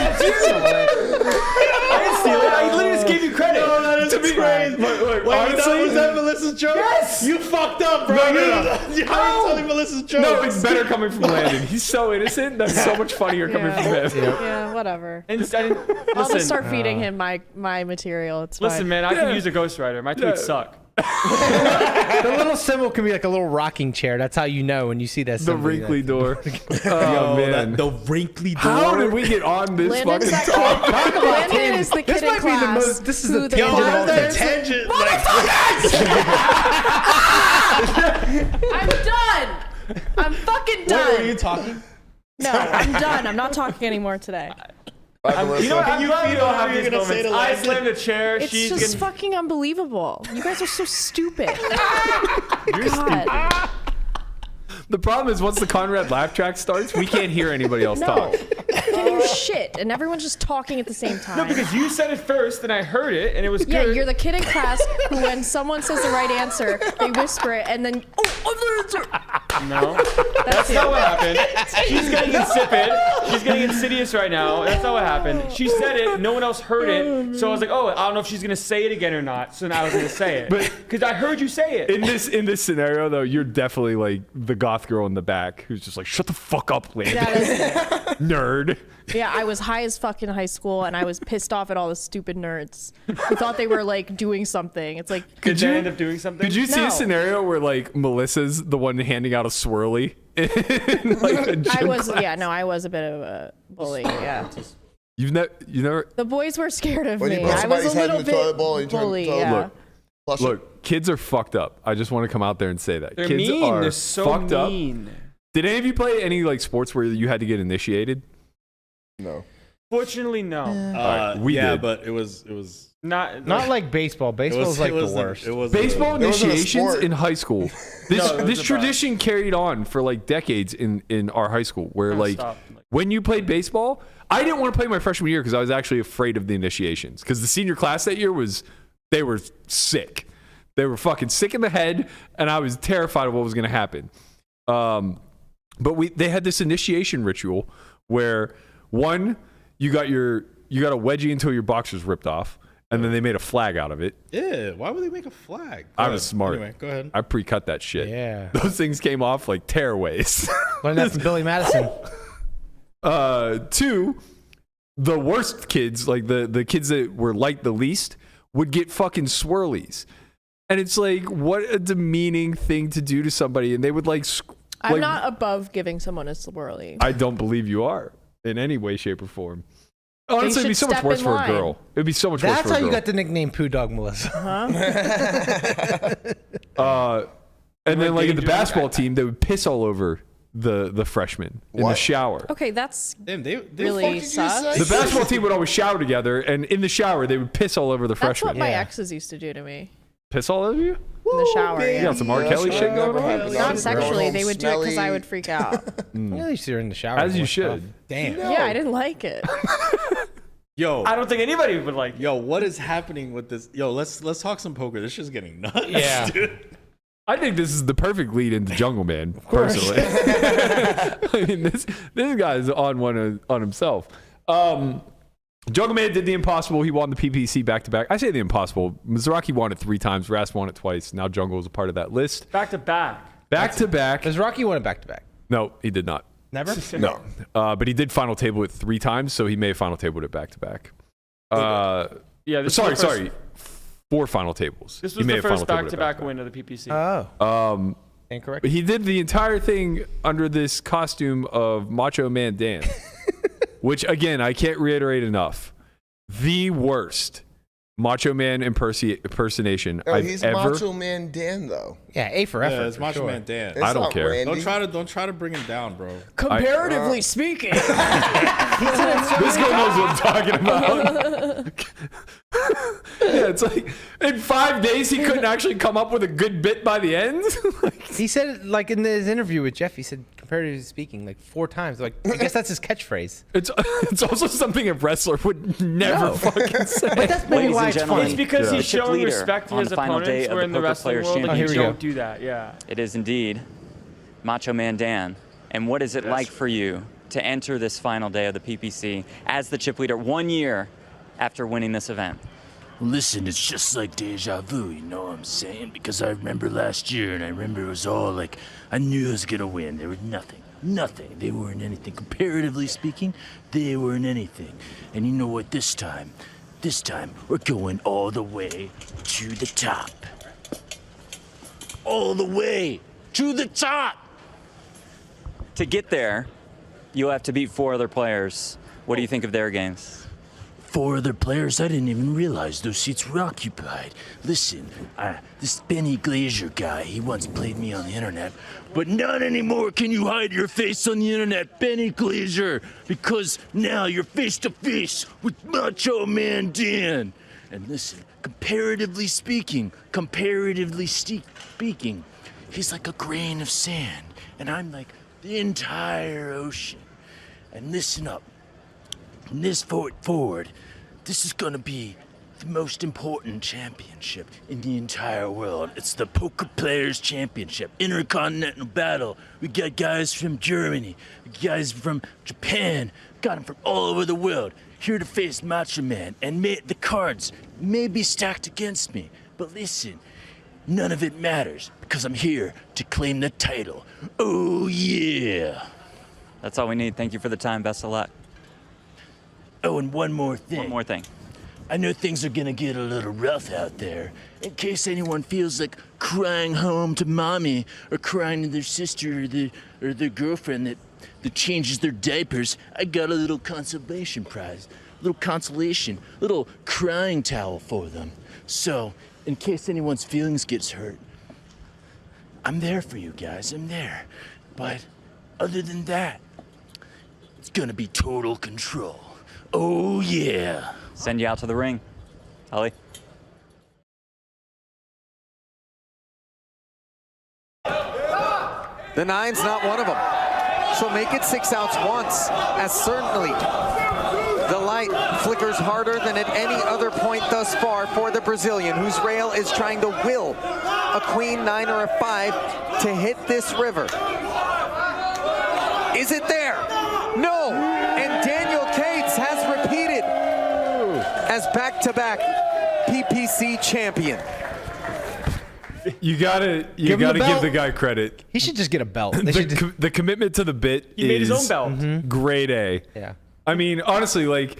I didn't steal it. I literally just gave you credit. No, that is crazy. Look, Wait, honestly, was that Melissa's joke? Yes! You fucked up, bro. No. You're telling Melissa's joke. no, it's better coming from Landon. He's so innocent. That's so much funnier coming from him. Yeah, whatever. And I didn't, I'll just listen, start feeding him my material. It's fine. listen, man. I Yeah. can use a ghostwriter. My tweets suck. The little symbol can be like a little rocking chair. That's how you know when you see that The symbol. wrinkly door. Oh, Yo, man. the wrinkly door. How did we get on this Landon's fucking that topic? kid. Landon is the This kid in might might be the class most. This is who the the tangent of all fathers- tangent. I'm done. I'm fucking done. Were you talking? No, I'm done. I'm not talking anymore today. All right, Melissa. You know what? I'm glad we don't have you're these gonna say moments. to I Landon? slammed a chair. It's She's just gonna. fucking unbelievable. You guys are so stupid. God. The problem is once the Conrad laugh track starts, we can't hear anybody else No. talk. I can't hear shit, and everyone's just talking at the same time. No, because you said it first, and I heard it, and it was Yeah, good. you're the kid in class who, when someone says the right answer, they whisper it, and then, other answer. No, that's not what happened. She's getting insipid. She's getting insidious right now. That's not what happened. She said it. No one else heard it. So I was like, oh, I don't know if she's gonna say it again or not. So now I was gonna say it. Because I heard you say it. In this scenario though, you're definitely like the goth girl in the back who's just like, shut the fuck up, Landon. That is, Nerd. yeah, I was high as fuck in high school, and I was pissed off at all the stupid nerds who thought they were like doing something. It's like, Did they end up doing something? Could you see No. a scenario where like Melissa's the one handing out a swirly? In, like, a I gym was, class? yeah, no, I was a bit of a bully. Yeah, You never the boys were scared of When you me. put I was somebody's a head little in the toilet bit bowl and you turn the bully. toilet- Yeah. Look. Flush it. Look, kids are fucked up. I just want to come out there and say that. They're Kids mean. are They're so fucked mean. up. Did any of you play any like sports where you had to get initiated? No. Fortunately, no. we yeah, did. but it was Not Like baseball. Baseball's like the worst. It was Baseball It wasn't a initiations sport. in high school. This No, it was this about- tradition carried on for like decades in our high school where Kinda like stopped, when you played baseball, I didn't want to play my freshman year because I was actually afraid of the initiations because the senior class that year they were sick. They were fucking sick in the head, and I was terrified of what was going to happen. But they had this initiation ritual where one, you got a wedgie until your boxers ripped off, and then they made a flag out of it. Yeah, why would they make a flag? I Go was ahead. smart. Anyway, go ahead. I pre-cut that shit. Yeah. Those things came off like tearaways. Learned that from Billy Madison. Two, the worst kids, like the kids that were liked the least, would get fucking swirlies. And it's like, what a demeaning thing to do to somebody. And they would like... I'm not above giving someone a swirly. I don't believe you are in any way, shape, or form. Honestly, it'd be should so much step worse in for a line. girl. It'd be so much worse That's for a how girl. you got the nickname Poo Dog Melissa. And then like in the dangerous. basketball team, they would piss all over the freshmen in the What? shower. Okay, that's Damn, they really sus. The basketball team would always shower together, and in the shower, they would piss all over the That's freshmen. what my Yeah. exes used to do to me Piss all over you? in the shower. You Yeah. got some R. Kelly shit going on? Not sexually. They would do it because I would freak out. At least you're in the shower. As you more should. stuff. Damn. Yeah, I didn't like it. Yo, I don't think anybody would like. yo, what is happening with this? Yo, let's talk some poker. This shit's getting nuts. Yeah. dude. I think this is the perfect lead into Jungleman, personally. I mean, this guy's on himself. Jungleman did the impossible. He won the PPC back-to-back. I say the impossible. Mizraki won it 3 times. Rast won it twice. Now Jungle is a part of that list. Back to back. Back-to-back. Does Rocky win it back to back? No, he did not. Never? No. But he did final table it 3 times, so he may have final tabled it back-to-back. Yeah. This Sorry, was the first, sorry. 4 final tables. This He was may the have final first tabled it back-to-back win of the PPC. Oh. Incorrect. But he did the entire thing under this costume of Macho Man Dan, which, again, I can't reiterate enough. The worst Macho Man impersonation No, I've he's ever... Macho Man Dan though. Yeah, A for effort. Yeah, it's for Macho sure. Man Dan. It's I don't not care. Randy. Don't try to bring him down, bro. Comparatively speaking. This guy knows what I'm talking about. Yeah, it's like in 5 days he couldn't actually come up with a good bit by the end. He said it like in his interview with Jeff. He said, comparatively speaking, like 4 times. Like I guess that's his catchphrase. It's also something a wrestler would never fucking say. But that's maybe Ladies why and it's gentlemen, funny. It's because Yeah. he's The chip showing leader respect to on his the final day opponents. of Where the in the Poker wrestling Players world, like, Championship. you Oh, here we don't go. do that. Yeah. It is indeed Macho Man Dan. And what is it like for you to enter this final day of the PPC as the chip leader 1 year after winning this event? Listen, it's just like deja vu, you know what I'm saying? Because I remember last year, and I remember it was all like, I knew I was gonna win. There was nothing. They weren't anything. Comparatively speaking, they weren't anything. And you know what, this time, we're going all the way to the top. All the way to the top! To get there, you'll have to beat 4 other players. What do you think of their games? 4 other players. I didn't even realize those seats were occupied. Listen, this Benny Glazier guy, he once played me on the internet, but not anymore can you hide your face on the internet, Benny Glazier, because now you're face to face with Macho Man Dan. And listen, comparatively speaking, he's like a grain of sand, and I'm like the entire ocean. And listen up, from this forward, this is gonna be the most important championship in the entire world. It's the Poker Players Championship, Intercontinental Battle. We got guys from Germany, guys from Japan, got them from all over the world, here to face Macho Man, and the cards may be stacked against me, but listen, none of it matters, because I'm here to claim the title. Oh yeah! That's all we need. Thank you for the time. Best of luck. Oh, and one more thing. One more thing. I know things are gonna get a little rough out there. In case anyone feels like crying home to mommy, or crying to their sister or their girlfriend that changes their diapers, I got a little consolation prize, a little crying towel for them. So, in case anyone's feelings gets hurt, I'm there for you guys, I'm there. But other than that, it's gonna be total control. Oh yeah. Send you out to the ring. Hayley. The 9's not one of them. So make it 6 outs once, as certainly the light flickers harder than at any other point thus far for the Brazilian, whose rail is trying to will a queen, 9, or a 5 to hit this river. Is it there? No. And Daniel Cates has repeated as back-to-back PPC champion. You gotta give the guy credit. He should just get a belt. The commitment to the bit He made his own belt. Grade A. Yeah. I mean, honestly, like,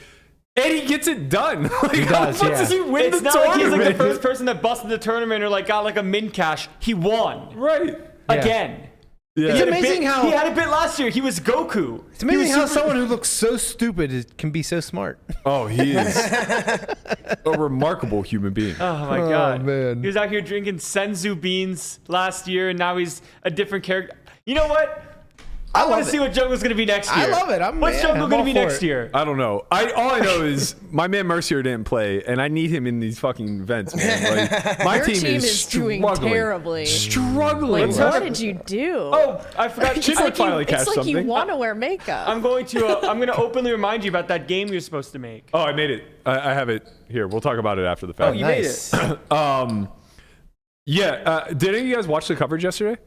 and he gets it done. Like, He does, how the fuck yeah. does he win It's the not tournament? like he's like the first person that busted the tournament or like got like a min cash. He won. Right. Again. Yeah. It's amazing how he had a bit last year. He was Goku. It's amazing how someone who looks so stupid can be so smart. Oh, he is a remarkable human being. Oh my god, man. He was out here drinking senzu beans last year, and now he's a different character. You know what? I want to see what Jungle's gonna be next year. I love it. What's Jungle gonna be next year? I don't know. All I know is my man Mercier didn't play, and I need him in these fucking events, man. Like, my Your team is doing struggling. terribly. Struggling. Like, what did you do? Oh, I forgot. It's Chip like finally catch it's like something. you want to wear makeup. I'm gonna openly remind you about that game you're supposed to make. Oh, I made it. I have it here. We'll talk about it after the fact. Oh, you Nice. made it. Yeah. Did any of you guys watch the coverage yesterday?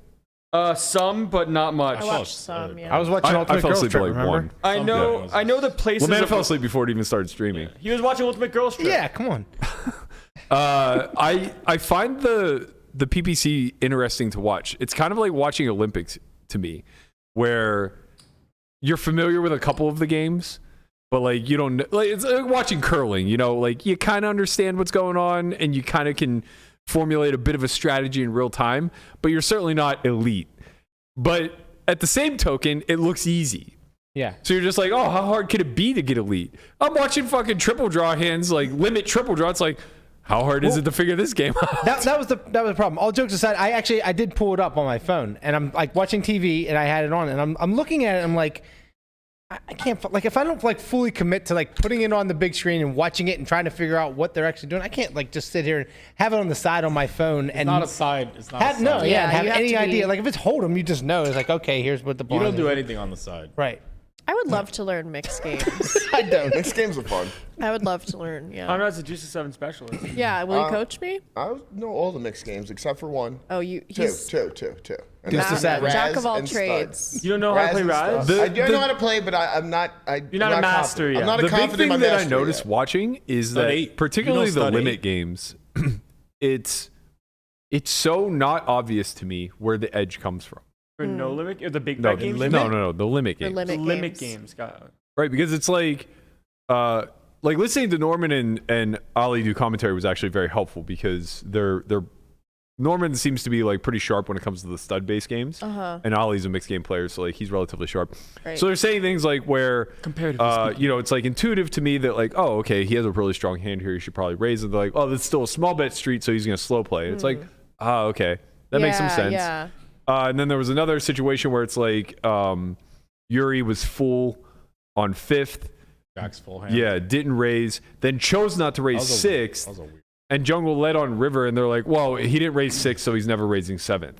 Some, but not much. I watched some, yeah. I was watching I Ultimate fell Girls asleep Trip, at like remember? 1. I know the places. Well, man of- fell asleep before it even started streaming. He was watching Ultimate Girls Trip. Yeah, come on. I find the PPC interesting to watch. It's kind of like watching Olympics to me, where you're familiar with a couple of the games, but like you don't. Like, it's like watching curling. You know, like you kind of understand what's going on, and you kind of can formulate a bit of a strategy in real time. But you're certainly not elite. But at the same token, it looks easy. Yeah. So you're just like, oh, how hard could it be to get elite? I'm watching fucking triple draw hands, like limit triple draw. It's like, how hard is it to figure this game out? That was the problem. All jokes aside, I did pull it up on my phone, and I'm like watching TV, and I had it on, and I'm looking at it, and I'm like, I can't, like, if I don't like fully commit to like putting it on the big screen and watching it and trying to figure out what they're actually doing, I can't like just sit here and have it on the side on my phone and Not a side. It's not a have, side. no, Yeah, and have you have any to be- idea. Like if it's Hold'em, you just know. It's like, okay, here's what the You blind don't do is. anything on the side. Right. I would love to learn mixed games. I don't. Next games are fun. I would love to learn. Yeah. I'm not a Juice of 7 specialist. Yeah. Will you coach me? I know all the mixed games except for one. Oh, you. Two. He's And Just that's a second. jack Raz of all and Stud. trades. You don't know how to play and Raz? Stud. I do know how to play, but I'm not. You're not a master confident. yet. I'm not The a big confident thing in my that I mastery noticed yet. watching is Stud that, eight. particularly You know the Stud limit eight. games, it's so not obvious to me where the edge comes from. For no limit? Or the big No, bet games? no, the limit The games. limit, Limit games. games. Got it. Right, because it's like listening to Norman and Ali do commentary was actually very helpful because they're Norman seems to be like pretty sharp when it comes to the stud based games, and Ollie's a mixed game player, so like he's relatively sharp. Right. So they're saying things like where, Comparatively it's like intuitive to me that like, oh, okay, he has a really strong hand here, you should probably raise it. They're like, oh, that's still a small bet street, so he's gonna slow play. It's like, okay, that makes some sense. Yeah. And then there was another situation where it's like Yuri was full on 5th. Jack's full hand. Yeah, didn't raise, then chose not to raise 6th. And Jungle led on river, and they're like, well, he didn't raise 6th, so he's never raising 7th.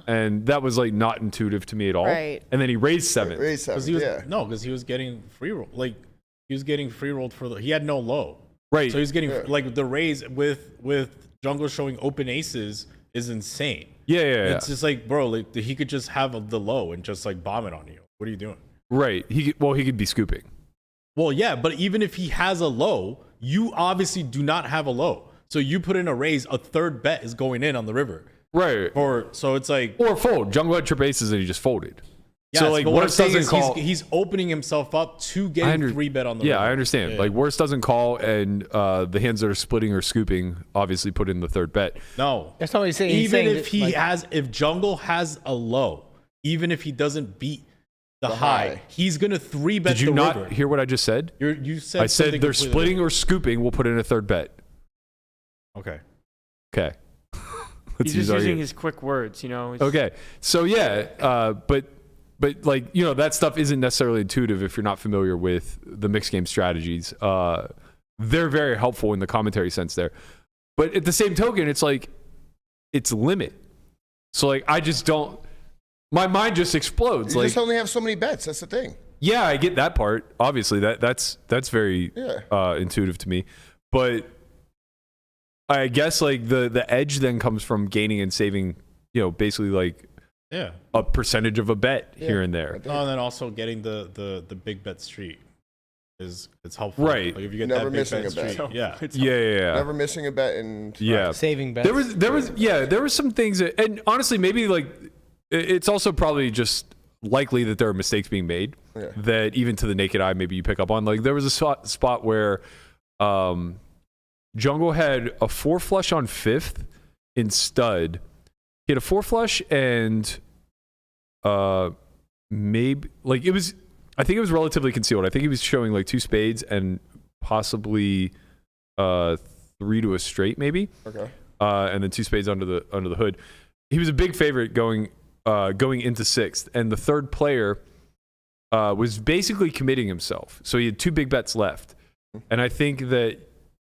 And that was like not intuitive to me at all. Right. And then he raised 7th. Raise 7th, because he was getting free roll. Like he was getting free rolled he had no low. Right. So he's getting like the raise with Jungle showing open aces is insane. Yeah. It's just like, bro, like he could just have the low and just like bomb it on you. What are you doing? Right. He could be scooping. Well, yeah, but even if he has a low, you obviously do not have a low. So you put in a raise, a third bet is going in on the river. Right. So it's like, or fold. Jungle had trip aces and he just folded. Yes, so like but what I'm worst saying doesn't is call. he's opening himself up to getting 3-bet on the river. Yeah, I understand. Yeah. Like worst doesn't call, and the hands that are splitting or scooping obviously put in the third bet. No, That's not what he's saying. even if if Jungle has a low, even if he doesn't beat the high, he's gonna 3-bet. Did you the not river. hear what I just said? You said I said something they're completely splitting or scooping. We'll put in a third bet. Okay. Okay. Let's He's use just our using ears. his quick words, you know. Okay. So yeah, but like, you know, that stuff isn't necessarily intuitive if you're not familiar with the mixed game strategies. They're very helpful in the commentary sense there. But at the same token, it's like it's limit. So like I just don't, my mind just explodes. You like just only have so many bets. That's the thing. yeah, I get that part. Obviously, that's very intuitive to me. But I guess like the edge then comes from gaining and saving, you know, basically like a percentage of a bet here and there. Oh, and then also getting the big bet street it's helpful. Right. Like if you get Never that big missing bet a bet. street, Yeah. Never missing a bet and saving bets. There was some things that, and honestly, maybe like it's also probably just likely that there are mistakes being made that even to the naked eye maybe you pick up on. Like there was a spot where Jungle had a 4 flush on 5th in stud. He had a 4 flush and maybe like it was, I think it was relatively concealed. I think he was showing like 2 spades and possibly 3 to a straight maybe. Okay. And then 2 spades under the hood. He was a big favorite going into 6th, and the third player was basically committing himself. So he had 2 big bets left, and I think that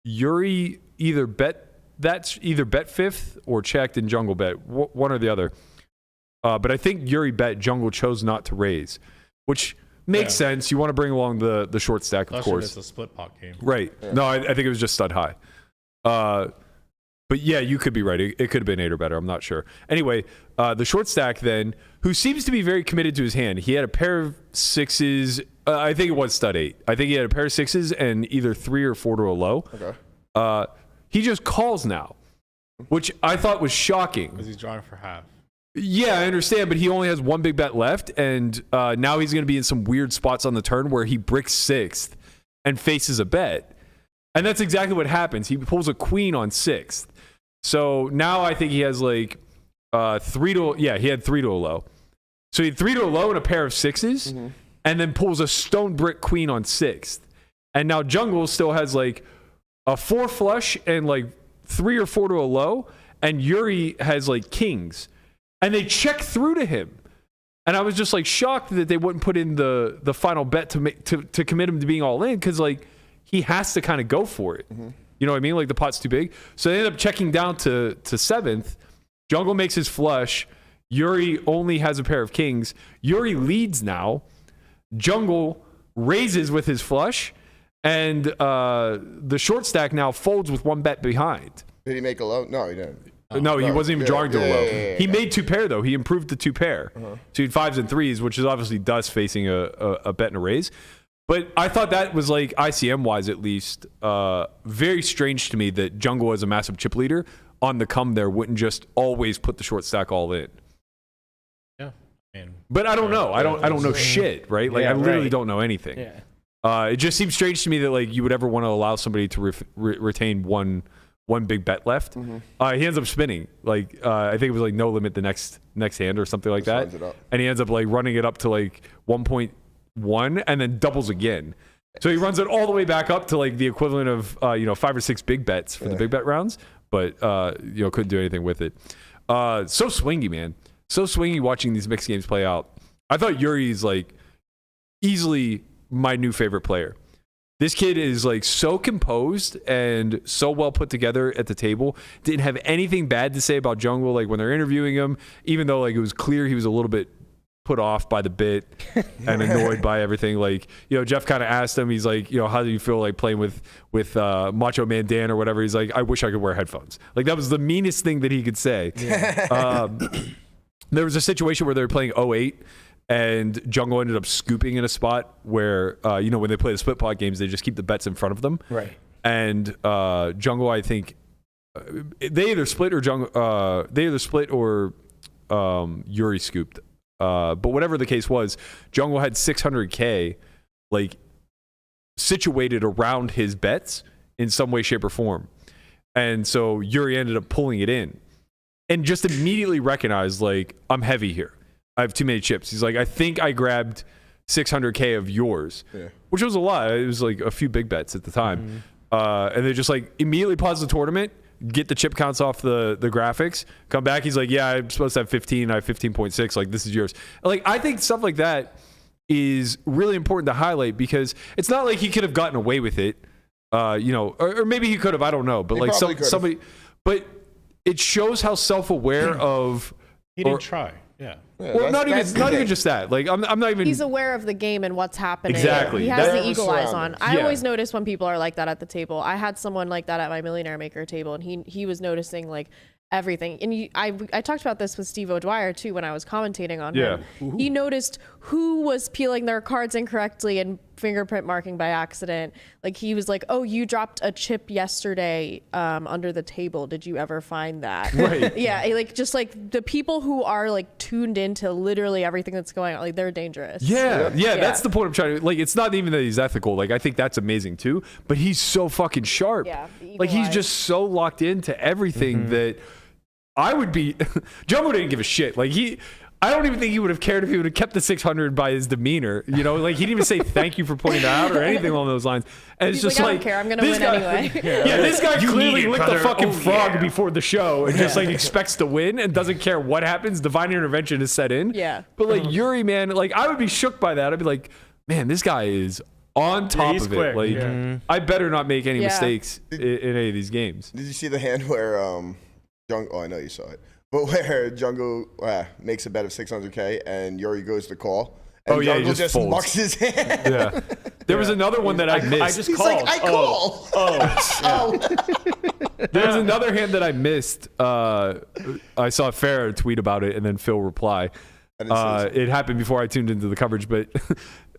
Yuri either bet 5th or checked and Jungle bet one or the other. But I think Yuri bet, Jungle chose not to raise, which makes sense. You want to bring along the short stack, of course. It's a split pot game. Right. Yeah. No, I think it was just stud high. But yeah, you could be right. It could have been 8 or better. I'm not sure. Anyway, the short stack then, who seems to be very committed to his hand. He had a pair of 6s. I think it was stud 8. I think he had a pair of 6s and either 3 or 4 to a low. Okay. He just calls now, which I thought was shocking. Because he's drawing for half. Yeah, I understand, but he only has 1 big bet left, and now he's going to be in some weird spots on the turn where he bricks 6th and faces a bet. And that's exactly what happens. He pulls a queen on 6th. So now I think he has like 3 to, he had 3 to a low. So he had 3 to a low and a pair of 6s, and then pulls a stone brick queen on 6th. And now Jungle still has like a 4 flush and like 3 or 4 to a low, and Yuri has like kings. And they check through to him. And I was just like shocked that they wouldn't put in the final bet to commit him to being all in, because like he has to kind of go for it. You know what I mean? Like the pot's too big. So they end up checking down to 7th. Jungle makes his flush. Yuri only has a pair of kings. Yuri leads now. Jungle raises with his flush. And the short stack now folds with 1 bet behind. Did he make a low? No, he didn't. No, he wasn't even drawing to a low. He made 2 pair though. He improved the 2 pair. So he had 5s and 3s, which is obviously dust facing a bet and a raise. But I thought that was like ICM wise at least very strange to me that Jungle as a massive chip leader on the come there wouldn't just always put the short stack all in. Yeah. But I don't know. I don't know shit, right? Like I literally don't know anything. Yeah. It just seems strange to me that like you would ever want to allow somebody to retain one one big bet left. He ends up spinning. Like I think it was like no limit the next hand or something like that. And he ends up like running it up to like 1.1 and then doubles again. So he runs it all the way back up to like the equivalent of 5 or 6 big bets for the big bet rounds, but couldn't do anything with it. So swingy, man. So swingy watching these mixed games play out. I thought Yuri's like easily my new favorite player. This kid is like so composed and so well put together at the table. Didn't have anything bad to say about Jungle like when they're interviewing him, even though like it was clear he was a little bit put off by the bit and annoyed by everything. Like, Jeff kind of asked him, he's like, how do you feel like playing with Macho Man Dan or whatever? He's like, I wish I could wear headphones. Like that was the meanest thing that he could say. Yeah. There was a situation where they were playing 08 and Jungle ended up scooping in a spot where, when they play the split pot games, they just keep the bets in front of them. Right. And Jungle, I think, they either split or Yuri scooped. But whatever the case was, Jungle had 600K like situated around his bets in some way, shape, or form. And so Yuri ended up pulling it in and just immediately recognized, like, I'm heavy here. I have too many chips. He's like, I think I grabbed 600K of yours, which was a lot. It was like a few big bets at the time. And they just like immediately pause the tournament, get the chip counts off the graphics, come back. He's like, yeah, I'm supposed to have 15. I have 15.6. Like, this is yours. Like, I think stuff like that is really important to highlight because it's not like he could have gotten away with it, or maybe he could have. I don't know. But like somebody, but it shows how self-aware of. He didn't try. Yeah. Well, not even just that. Like, I'm not even. He's aware of the game and what's happening. Exactly. He has the eagle eyes on. I always notice when people are like that at the table. I had someone like that at my Millionaire Maker table, and he was noticing like everything. And I talked about this with Steve O'Dwyer too when I was commentating on him. He noticed who was peeling their cards incorrectly and fingerprint marking by accident. Like, he was like, oh, you dropped a chip yesterday under the table. Did you ever find that? Right. Yeah. Like, just like the people who are like tuned into literally everything that's going on, like, they're dangerous. Yeah. That's the point I'm trying to, like, it's not even that he's ethical. Like, I think that's amazing too, but he's so fucking sharp. Yeah. Like, he's just so locked into everything that I would be. Jungle didn't give a shit. Like, I don't even think he would have cared if he would have kept the 600 by his demeanor. Like, he didn't even say thank you for pointing that out or anything along those lines. And it's He's just like, I don't care. I'm going to win anyway. This guy clearly licked the fucking frog yeah. before the show and just like expects to win and doesn't care what happens. Divine intervention is set in. Yeah. But like Yuri, man, like I would be shook by that. I'd be like, man, this guy is on top of quick. it. Like, I better not make any mistakes in any of these games. Did you see the hand where Jungle? Oh, I know you saw it. But where Jungle makes a bet of 600K and Yuri goes to call. And Jungle just mucks his hand. Yeah. There was another one that I missed. I just He's called. like, I call. There was another hand that I missed. I saw Farrah tweet about it and then Phil reply. It happened before I tuned into the coverage, but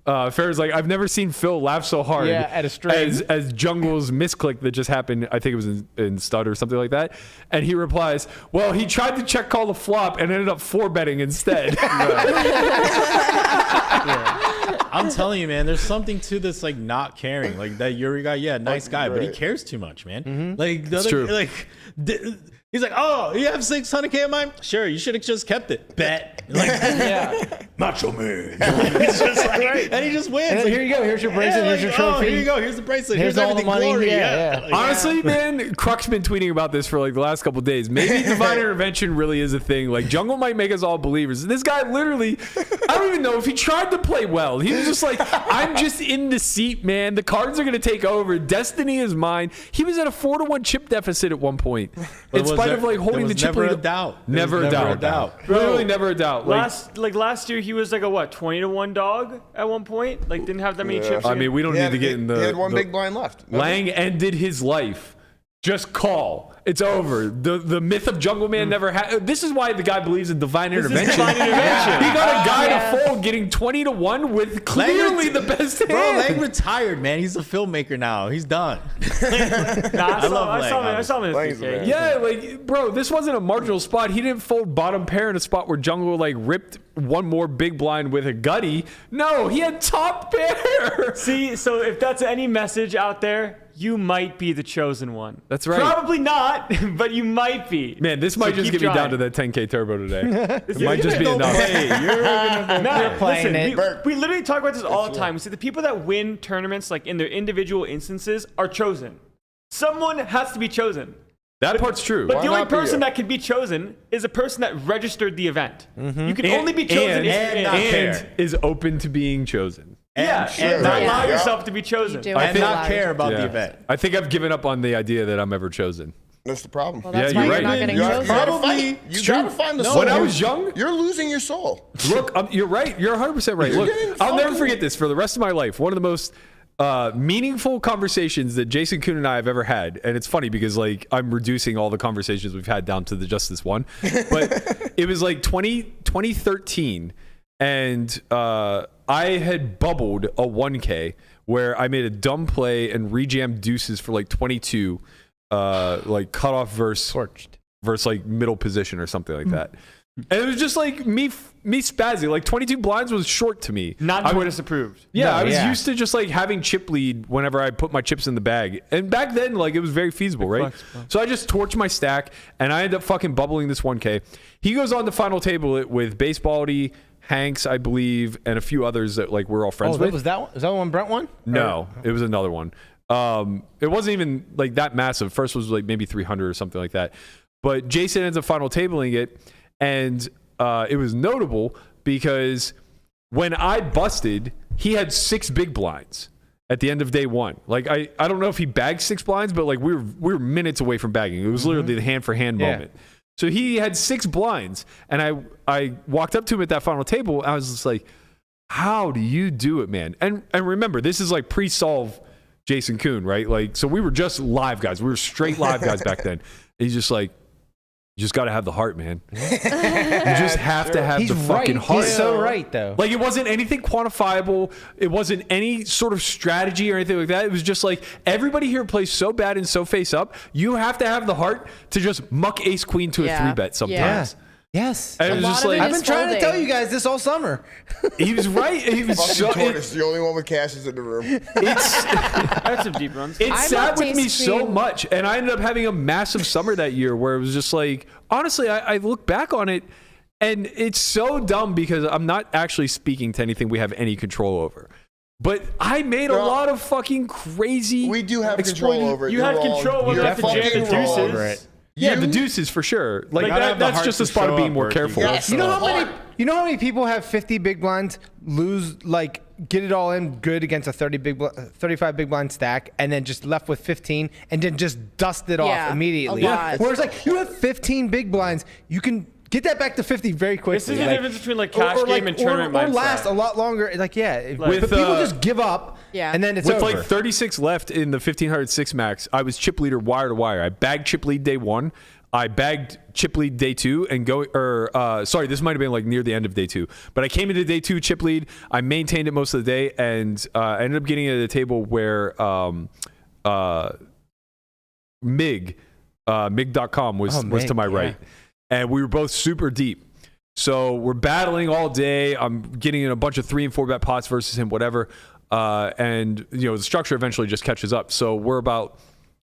Farrah's like, I've never seen Phil laugh so hard at a string. as Jungle's misclick that just happened. I think it was in stud or something like that. And he replies, well, he tried to check call the flop and ended up 4-betting instead. I'm telling you, man, there's something to this, like, not caring. Like, that Yuri guy, nice guy, but he cares too much, man. Like, the other, true. Like, he's like, oh, you have 600K of mine? Sure, you should have just kept it. Bet. Like, Macho Man. It's just like, and he just wins. And Like, here you go. Here's your bracelet. Here's your oh, trophy. here you go. Here's the bracelet. Here's all the everything. money. Glory. Yeah. Like, Honestly, man, Crux been tweeting about this for like the last couple of days. Maybe divine intervention really is a thing. Like, Jungle might make us all believers. This guy literally, I don't even know if he tried to play well. He was just like, I'm just in the seat, man. The cards are going to take over. Destiny is mine. He was at a 4-1 chip deficit at one point. In spite of like holding the chip lead. Never a doubt. Literally never a doubt. Last year he was like a 20-1 dog at one point. Like, didn't have that many chips. I mean, we don't need to get in the. He had one big blind left. Lang ended his life. Just call. It's over. The myth of Jungleman never had. This is why the guy believes in divine intervention. He got a guy to fold getting 20-1 with clearly the best hand. Bro, Lang retired, man. He's a filmmaker now. He's done. I saw him in the Yeah, like, bro, this wasn't a marginal spot. He didn't fold bottom pair in a spot where Jungle like ripped one more big blind with a gutty. No, he had top pair. See, so if that's any message out there, you might be the chosen one. That's right. Probably not, but you might be. Man, this might just keep get me down trying. to that 10K turbo today. It might just be enough. No, playing listen, it. we literally talk about this all the time. We say the people that win tournaments, like in their individual instances, are chosen. Someone has to be chosen. That part's true. But Why the only not be person you? that can be chosen is a person that registered the event. You can only be chosen and is open to being chosen. yeah, and not allow yourself to be chosen. You do I have think- to not allow care yourself- about Yeah. the event. I think I've given up on the idea that I'm ever chosen. That's the problem. Well, that's Yeah, why you're you're not right. getting You chosen. gotta Probably. fight. You gotta find the soul. When I was young, You're losing your soul. look, you're right. You're 100% right. You're Look, getting I'll never fucking- forget this for the rest of my life. One of the most meaningful conversations that Jason Koon and I have ever had. And it's funny because like I'm reducing all the conversations we've had down to just this one. But it was like 2013 and I had bubbled a 1K where I made a dumb play and rejammed deuces for like 22 like cutoff versus like middle position or something like that. And it was just like me spazzing. Like 22 blinds was short to me. Not tortoise approved. Yeah, No, I was yeah. used to just like having chip lead whenever I put my chips in the bag. And back then, like it was very feasible, right? So I just torched my stack and I ended up fucking bubbling this 1K. He goes on the final table with Baseballity, Hanks, I believe, and a few others that like we're all friends Oh, with. was that one? Is that one Brent won? No, it was another one. It wasn't even like that massive. First was like maybe 300 or something like that. But Jason ends up final tabling it. And it was notable because when I busted, he had 6 big blinds at the end of day one. Like I don't know if he bagged 6 blinds, but like we were minutes away from bagging. It was literally the hand for hand moment. So he had 6 blinds, and I walked up to him at that final table. I was just like, "How do you do it, man?" And remember, this is like pre-solve Jason Koon, right? Like so we were just live guys. We were straight live guys back then. And he's just like, you just got to have the heart, man. You just have to have He's the fucking right. heart. He's so right, though. Like, it wasn't anything quantifiable. It wasn't any sort of strategy or anything like that. It was just like, everybody here plays so bad and so face up. You have to have the heart to just muck ace queen to a 3-bet sometimes. Yes. And it A was lot just of it like, I've been trying to folding. tell you guys this all summer. he was right. He was Fucking so, tortoise, the only one with cashes in the room. I had some deep runs. It I'm sat up with me ace so queen. much, and I ended up having a massive summer that year where it was just like, honestly, I look back on it, and it's so dumb because I'm not actually speaking to anything we have any control over. But I made a No. lot of fucking crazy. We do have control exploited- over it. You You're had wrong. control over You're it to jam fucking the wrong. deuces. Over it. Yeah, Yeah, the you- deuces for sure. Like gotta have the that's heart just to as part of show being up, more Berkey. careful. Yes. You know how Heart. many? You know how many people have 50 big blinds, lose like get it all in good against a 35 big blind stack, and then just left with 15, and then just dust it Yeah, off immediately. a lot. Whereas like you have 15 big blinds, you can get that back to 50 very quickly. This is the Like, difference between like cash game and tournament or mindset. last a lot longer. Like yeah, With, but people uh, just give up. Yeah. And then it's With over. like 36 left in the 1506 max, I was chip leader wire to wire. I bagged chip lead day 1. I bagged chip lead day 2 and sorry, this might have been like near the end of day 2. But I came into day 2 chip lead. I maintained it most of the day, and I ended up getting at a table where Mig.com was Mig, to my yeah. right. And we were both super deep. So we're battling all day. I'm getting in a bunch of 3 and 4 bet pots versus him, whatever. And the structure eventually just catches up. So we're about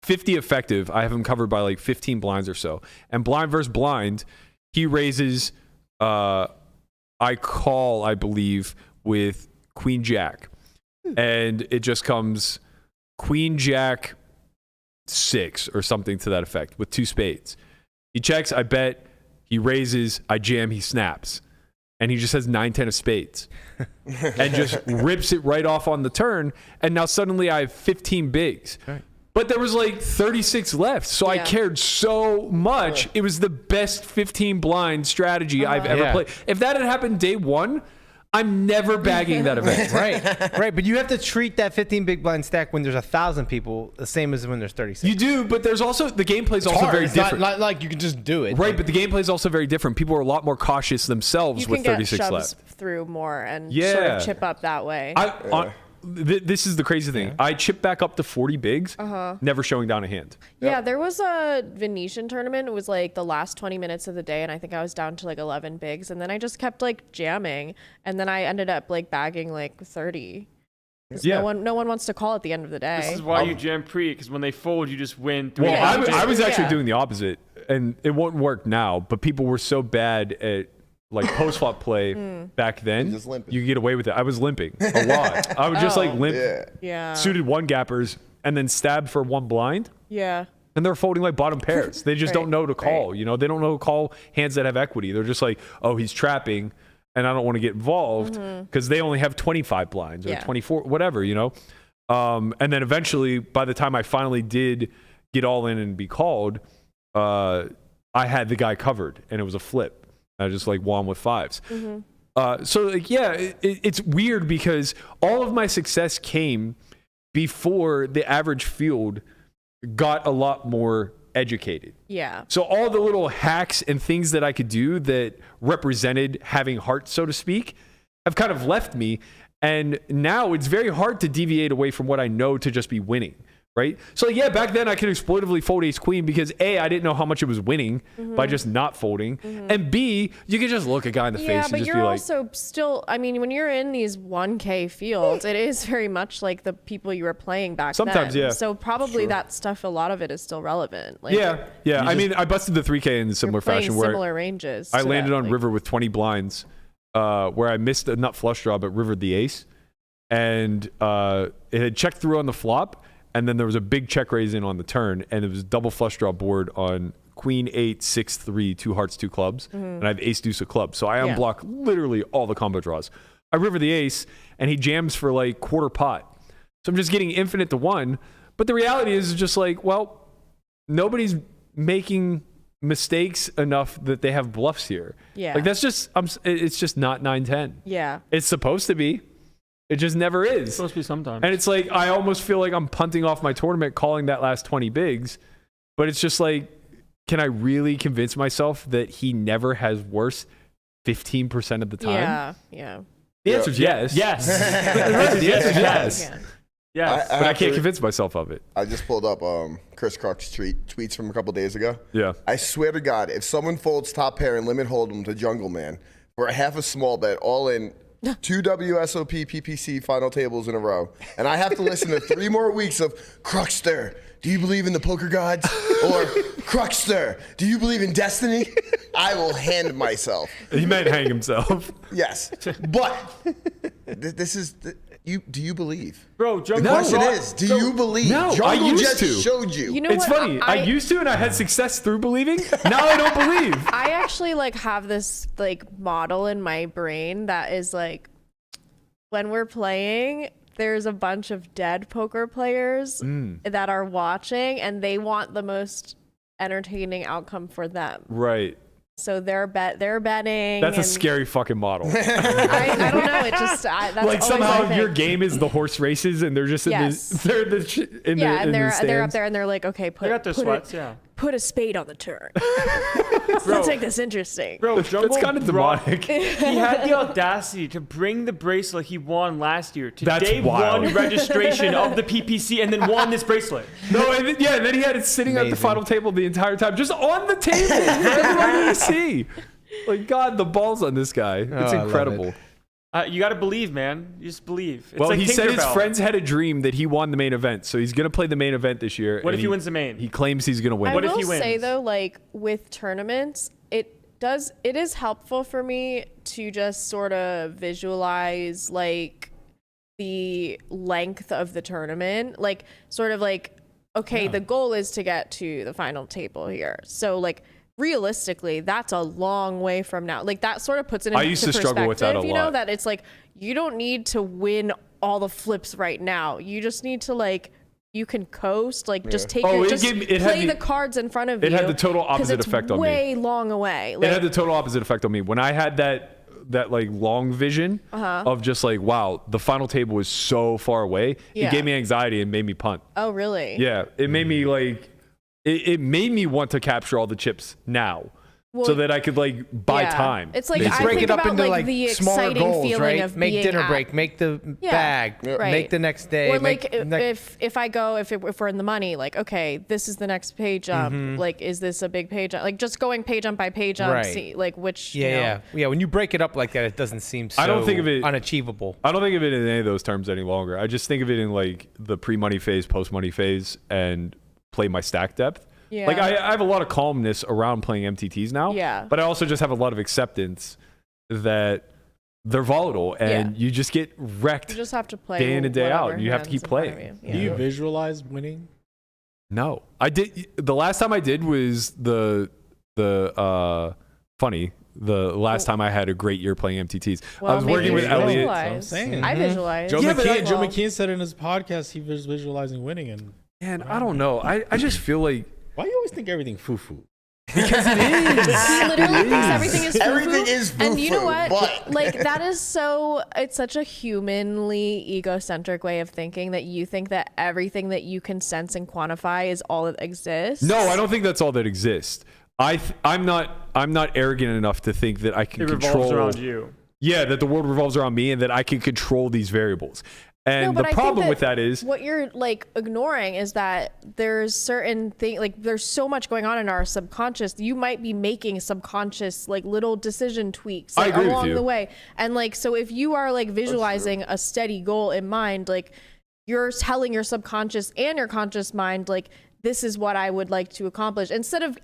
50 effective. I have him covered by like 15 blinds or so. And blind versus blind, he raises. I call, I believe, with Queen Jack, and it just comes Queen Jack 6 or something to that effect with 2 spades. He checks. I bet. He raises, I jam, he snaps. And he just has 9-10 of spades. And just rips it right off on the turn. And now suddenly I have 15 bigs. Right. But there was like 36 left. So I Yeah. cared so much. It was the best 15 blind strategy I've ever Yeah. played. If that had happened day 1, I'm never bagging that event. right. But you have to treat that 15 big blind stack when there's 1,000 people the same as when there's 36. You do, but there's also, the gameplay is also hard. very It's different. Not like you can just do it. Right, but the gameplay is also very different. People are a lot more cautious themselves You with can get 36 shoves left. through more and sort Yeah. of chip up that way. This is the crazy thing. I chipped back up to 40 bigs, never showing down a hand. Yeah, there was a Venetian tournament. It was like the last 20 minutes of the day, and I think I was down to like 11 bigs, and then I just kept like jamming, and then I ended up like bagging like 30. Yeah. No one wants to call at the end of the day. This is why you jam pre, because when they fold, you just win. Well, Yeah. I was actually Yeah. doing the opposite, and it won't work now. But people were so bad at like post flop play back then. just limping. You could get away with it. I was limping a lot. I would just like limp, Yeah. suited one gappers, and then stab for one blind. Yeah. And they're folding like bottom pairs. They just don't know to call. right. You know, they don't know to call hands that have equity. They're just like, oh, he's trapping, and I don't want to get involved because they only have 25 blinds or Yeah. 24, whatever, you know. And then eventually, by the time I finally did get all in and be called, I had the guy covered, and it was a flip. I just like won with fives. So like, yeah, it's weird because all of my success came before the average field got a lot more educated. Yeah. So all the little hacks and things that I could do that represented having heart, so to speak, have kind of left me. And now it's very hard to deviate away from what I know to just be winning, right? So yeah, back then I could exploitively fold ace queen because A, I didn't know how much it was winning by just not folding. And B, you could just look a guy in the face and but just you're be like, also still, I mean, when you're in these 1K fields, it is very much like the people you were playing back Sometimes, then. yeah. So probably that stuff, a lot of it is still relevant. Like, yeah. I mean, I busted the 3K in a similar playing fashion where similar ranges. I to landed that, on like- river with 20 blinds, where I missed a nut flush draw, but rivered the ace. And it had checked through on the flop, and then there was a big check raise in on the turn, and it was double flush draw board on queen 8, 6, 3, 2 hearts, 2 clubs, and I have ace deuce of clubs. So I unblock literally all the combo draws. I river the ace, and he jams for like quarter pot. So I'm just getting infinite to 1. But the reality is just like, well, nobody's making mistakes enough that they have bluffs here. Yeah. Like that's just, it's just not 9-10. Yeah. It's supposed to be. It just never is. It's supposed to be sometimes. And it's like, I almost feel like I'm punting off my tournament calling that last 20 bigs. But it's just like, can I really convince myself that he never has worse 15% of the time? Yeah. Yeah. The answer is yes. Yes. The answer is yes. Yeah. Yes. But I can't convince myself of it. I just pulled up Chris Croc's tweets from a couple days ago. Yeah. I swear to God, if someone folds top pair and limit hold'em to Jungleman for a half a small bet, all in 2 WSOP PPC final tables in a row, and I have to listen to 3 more weeks of Cruxter, do you believe in the poker gods? Or Cruxter, do you believe in destiny? I will hand myself. He might hang himself. Yes, but this is do you believe? Bro, The Jungle question is, do you believe? No, I Jungle used just to. showed you. You know It's what? funny. I used to, and I had success through believing. Now I don't believe. I actually like have this like model in my brain that is like when we're playing, there's a bunch of dead poker players that are watching and they want the most entertaining outcome for them. Right. So they're betting. That's a and scary fucking model. I don't know. It just that's Like always somehow my thing. your game is the horse races, and they're just in Yes. the they're the sh- in Yeah, the, and in the they're up stands. there and they're like, okay, They got their sweats, yeah. put a spade on the turn. Let's make this interesting. Bro, Jungle That's kind of brought- demonic. He had the audacity to bring the bracelet he won last year to That's day wild. 1 registration of the PPC and then won this bracelet. No, and then he had it sitting at the final table the entire time, just on the table for everyone to see. Like, God, the balls on this guy. It's I love incredible. it. You got to believe, man. You just believe. It's Well, like he said his Tinkerbell. friends had a dream that he won the main event, so he's going to play the main event this year. What and if he wins the main? He claims he's going to win. I What if will he say wins? though, like with tournaments, it is helpful for me to just sort of visualize like the length of the tournament, like sort of like, okay, the goal is to get to the final table here. So like realistically, that's a long way from now. Like that sort of puts it into I used to struggle with that a perspective, you know, lot. that it's like you don't need to win all the flips right now. You just need to like you can coast, like just take Oh, your, it just gave me- it had play the- the cards in front of it you. had the total 'cause opposite it's effect on me. way long away. It Like, had the total opposite effect on me. When I had that like long vision of just like, wow, the final table is so far away. Yeah. It gave me anxiety and made me punt. oh really? Yeah, it made me like, it made me want to capture all the chips now. so that I could like buy Yeah. time. It's like, You I break think it up about into like the smaller exciting goals, feeling right? of Make being dinner at- break, make the bag, Right. make the next day. Or make like if I go if we're in the money, like okay, this is the next page jump. Like is this a big page jump? Like just going page jump by page jump, Right. see like which yeah. When you break it up like that, it doesn't seem so I don't think of it- unachievable. I don't think of it in any of those terms any longer. I just think of it in like the pre-money phase, post-money phase, and play my stack depth. Yeah. Like I have a lot of calmness around playing MTTs now. Yeah. But I also just have a lot of acceptance that they're volatile and you just get wrecked You just have to play day in and day out. whatever You have to hands keep in front of playing. you. Do Yeah. you visualize winning? No, I did. The last time I did was the last time I had a great year playing MTTs. Well, I was maybe working you with Elliot. visualize. saying. I visualize. Joe Yeah, but McKean, Joe well- McKean said in his podcast he was visualizing winning. And Man, I don't know. I just feel like why do you always think everything foo-foo? because it is. He literally thinks everything is foo-foo. Everything is And you know foo-foo, what? but- Like that is it's such a humanly egocentric way of thinking that you think that everything that you can sense and quantify is all that exists. No, I don't think that's all that exists. I'm not arrogant enough to think that I can It control. revolves around you. Yeah, that the world revolves around me and that I can control these variables. And No, the but I think problem with that is what you're like ignoring is that there's certain thing like there's so much going on in our subconscious. You might be making subconscious like little decision tweaks I like, agree with along you. the way. And like so if you are like visualizing a steady goal in mind, like you're telling your subconscious and your conscious mind like this is what I would like to accomplish. Instead of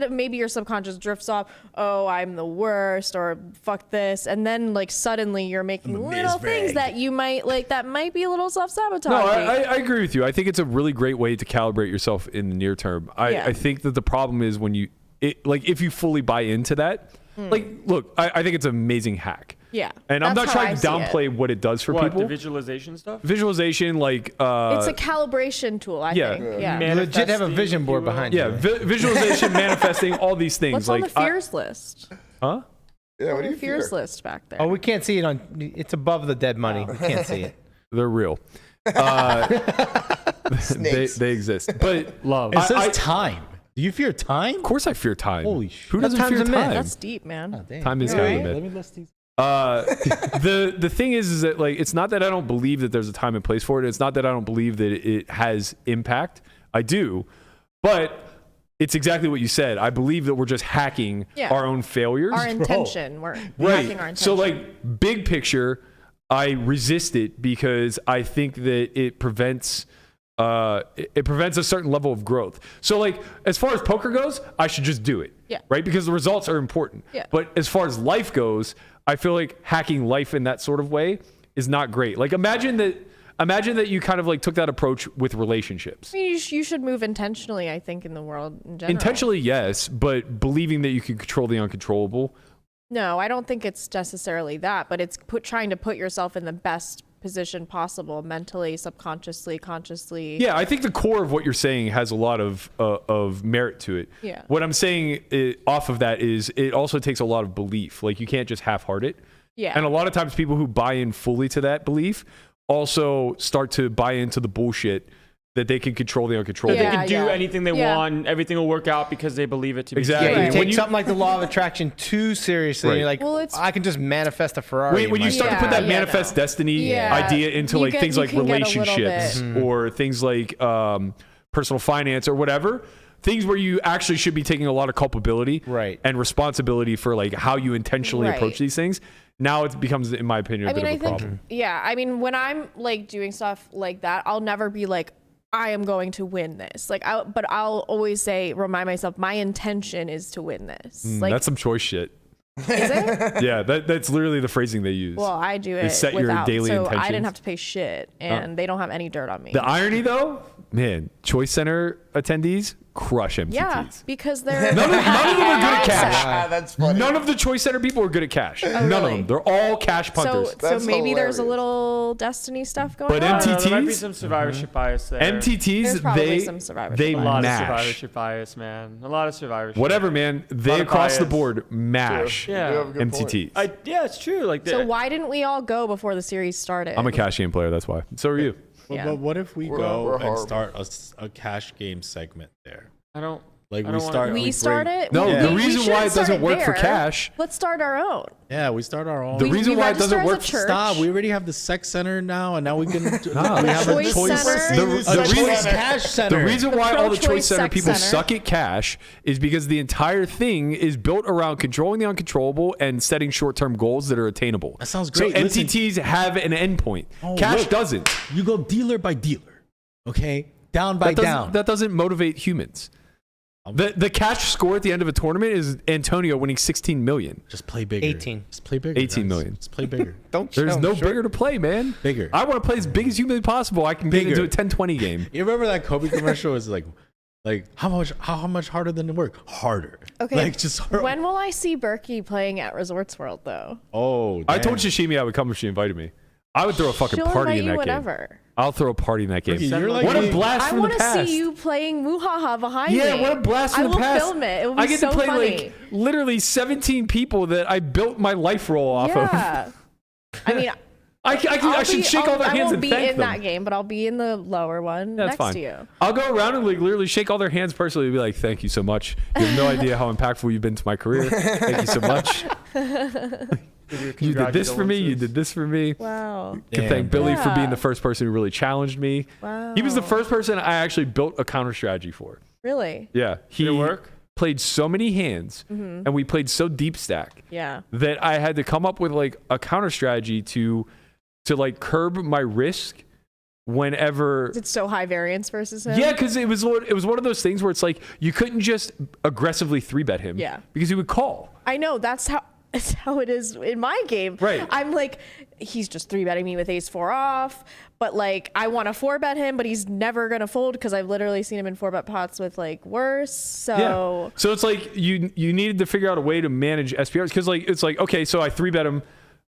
maybe your subconscious drifts off, oh, I'm the worst or fuck this. And then like suddenly you're making little things that you might like that might be a little self-sabotaging. no, I agree with you. I think it's a really great way to calibrate yourself in the near term. I think that the problem is when if you fully buy into that, like, look, I think it's an amazing hack. Yeah. And I'm not that's how trying I to see it. downplay what it does for What, people. the visualization stuff? Visualization, like, It's a calibration tool, I yeah. think. Yeah. You legit have a Manifesting, vision if board you will. behind yeah, you. visualization, manifesting, all these things. What's like, on the fears list? huh? Yeah, what do The you fears fear? list back there. Oh, we can't see it on. It's above the dead money. We can't see it. They're real. Snakes. They exist. But Love. It says I- time. Do you fear time? of course I fear time. Holy shit. Who doesn't Time's fear a myth. time? That's deep, man. Time is You're kind of right. a Let myth. me list these. The thing is that like it's not that I don't believe that there's a time and place for it. It's not that I don't believe that it has impact. I do, but it's exactly what you said. I believe that we're just hacking Yeah. our own failures. Our intention. We're hacking our Right. intention. So like big picture, I resist it because I think that it prevents it prevents a certain level of growth. So like as far as poker goes, I should just do it. Yeah. Right? Because the results are important. Yeah. But as far as life goes, I feel like hacking life in that sort of way is not great. Like imagine that you kind of like took that approach with relationships. I mean, you should move intentionally, I think, in the world in general. Intentionally, yes, but believing that you can control the uncontrollable. No, I don't think it's necessarily that, but it's trying to put yourself in the best position possible mentally, subconsciously, consciously. Yeah, I think the core of what you're saying has a lot of merit to it. Yeah. What I'm saying off of that is it also takes a lot of belief. Like you can't just half-heart it. Yeah. And a lot of times people who buy in fully to that belief also start to buy into the bullshit that they can control the uncontrollable. They can do Yeah. anything they Yeah. want. Everything will work out because they believe it to be Exactly. Yeah, true. you When take you- something like the law of attraction too seriously. Right. And you're like, Well, it's- I can just manifest a Ferrari. When in you my start to life. put that Yeah, manifest no. destiny Yeah. idea into You like get- things you like can get a little relationships bit- or things like personal finance or whatever, things where you actually should be taking a lot of culpability Right. and responsibility for like how you intentionally Right. approach these things. Now it becomes, in my opinion, a I bit mean, of I a think, problem. yeah. I mean, when I'm like doing stuff like that, I'll never be like, I am going to win this. Like, but I'll always remind myself, my intention is to win this. Like, That's some choice shit. is it? Yeah, that's literally the phrasing they use. Well, I do They it set your without, daily so I intentions. didn't have to pay shit, and they don't have any dirt on me. The irony, though, man, Choice Center attendees crush MTTs. Yeah, because they're None of them are good at cash. Ah, that's funny. None of the Choice Center people are good at cash. None of Oh, really? them. They're all cash punters. So That's maybe there's a hilarious. little destiny stuff going But on. There might be MTTs? some survivorship bias there. There's MTTs, probably some survivorship they A lot of mash. survivorship bias, man. A lot of survivorship. Whatever, man. They Lot of across the bias. board mash Yeah. You have a good point. MTTs. Yeah, it's true. Like, So why didn't we all go before the series started? I'm a cash game player, that's why. So are you. But, Yeah. but what if we We're go and horrible. start a cash game segment there? I don't. Like I don't wanna go. We start it. No, we- the we reason shouldn't why it start doesn't work for there. cash. Let's start our own. Yeah, we start our own. The reason we why it doesn't register as a work. church. Stop. We already have the sex center now, and now we can. We have Choice a choice center. The choice cash center. The reason why all the Pro-choice choice center sex people center. suck at cash is because the entire thing is built around controlling the uncontrollable and setting short-term goals that are attainable. That sounds great. So Listen. entities have an endpoint. Oh, Cash look. doesn't. You go dealer by dealer, okay? Down by down. That doesn't motivate humans. The cash score at the end of a tournament is Antonio winning 16 million. Just play bigger. 18. Just play bigger. 18 guys. million. Just play bigger. Don't There's show no him short. bigger to play, man. Bigger. I want to play as big as humanly possible. I can get Bigger. into a 10-20 game. You remember that Kobe commercial was like how much harder than it work? Harder. Okay. Like just harder. When will I see Berkey playing at Resorts World though? Oh, I told damn. Shishimi I would come if she invited me. I would throw a fucking She'll party invite in you that whenever. game. I'll throw a party in that game. Berkey, you're like what a me. blast I from the want to past. see you playing Muhaha behind me. Yeah, what a blast from I the will past. film it. It will be I get so to play funny. like literally 17 people that I built my life roll off of. Yeah. I mean, I should shake all their hands I won't and be thank in them. that game, but I'll be in the lower one That's next fine. to you. I'll go around and like literally shake all their hands personally and be like, thank you so much. You have no idea how impactful you've been to my career. Thank you so much. You did this for me. You did this for me. Wow. Can Damn, thank Billy for Yeah. being the first person who really challenged me. Wow. He was the first person I actually built a counter strategy for. Really? Yeah. He Did it work? played so many hands and we played so deep stack Yeah. that I had to come up with like a counter strategy to like curb my risk whenever. It's so high variance versus him. Yeah, because it was one of those things where it's like you couldn't just aggressively 3-bet him. Yeah. Because he would call. I know. That's how it is in my game. Right. I'm like, he's just 3-betting me with ace-4 off, but like I want to 4-bet him, but he's never gonna fold because I've literally seen him in 4-bet pots with like worse. So Yeah. So it's like you needed to figure out a way to manage SPRs because like it's like okay, so I 3-bet him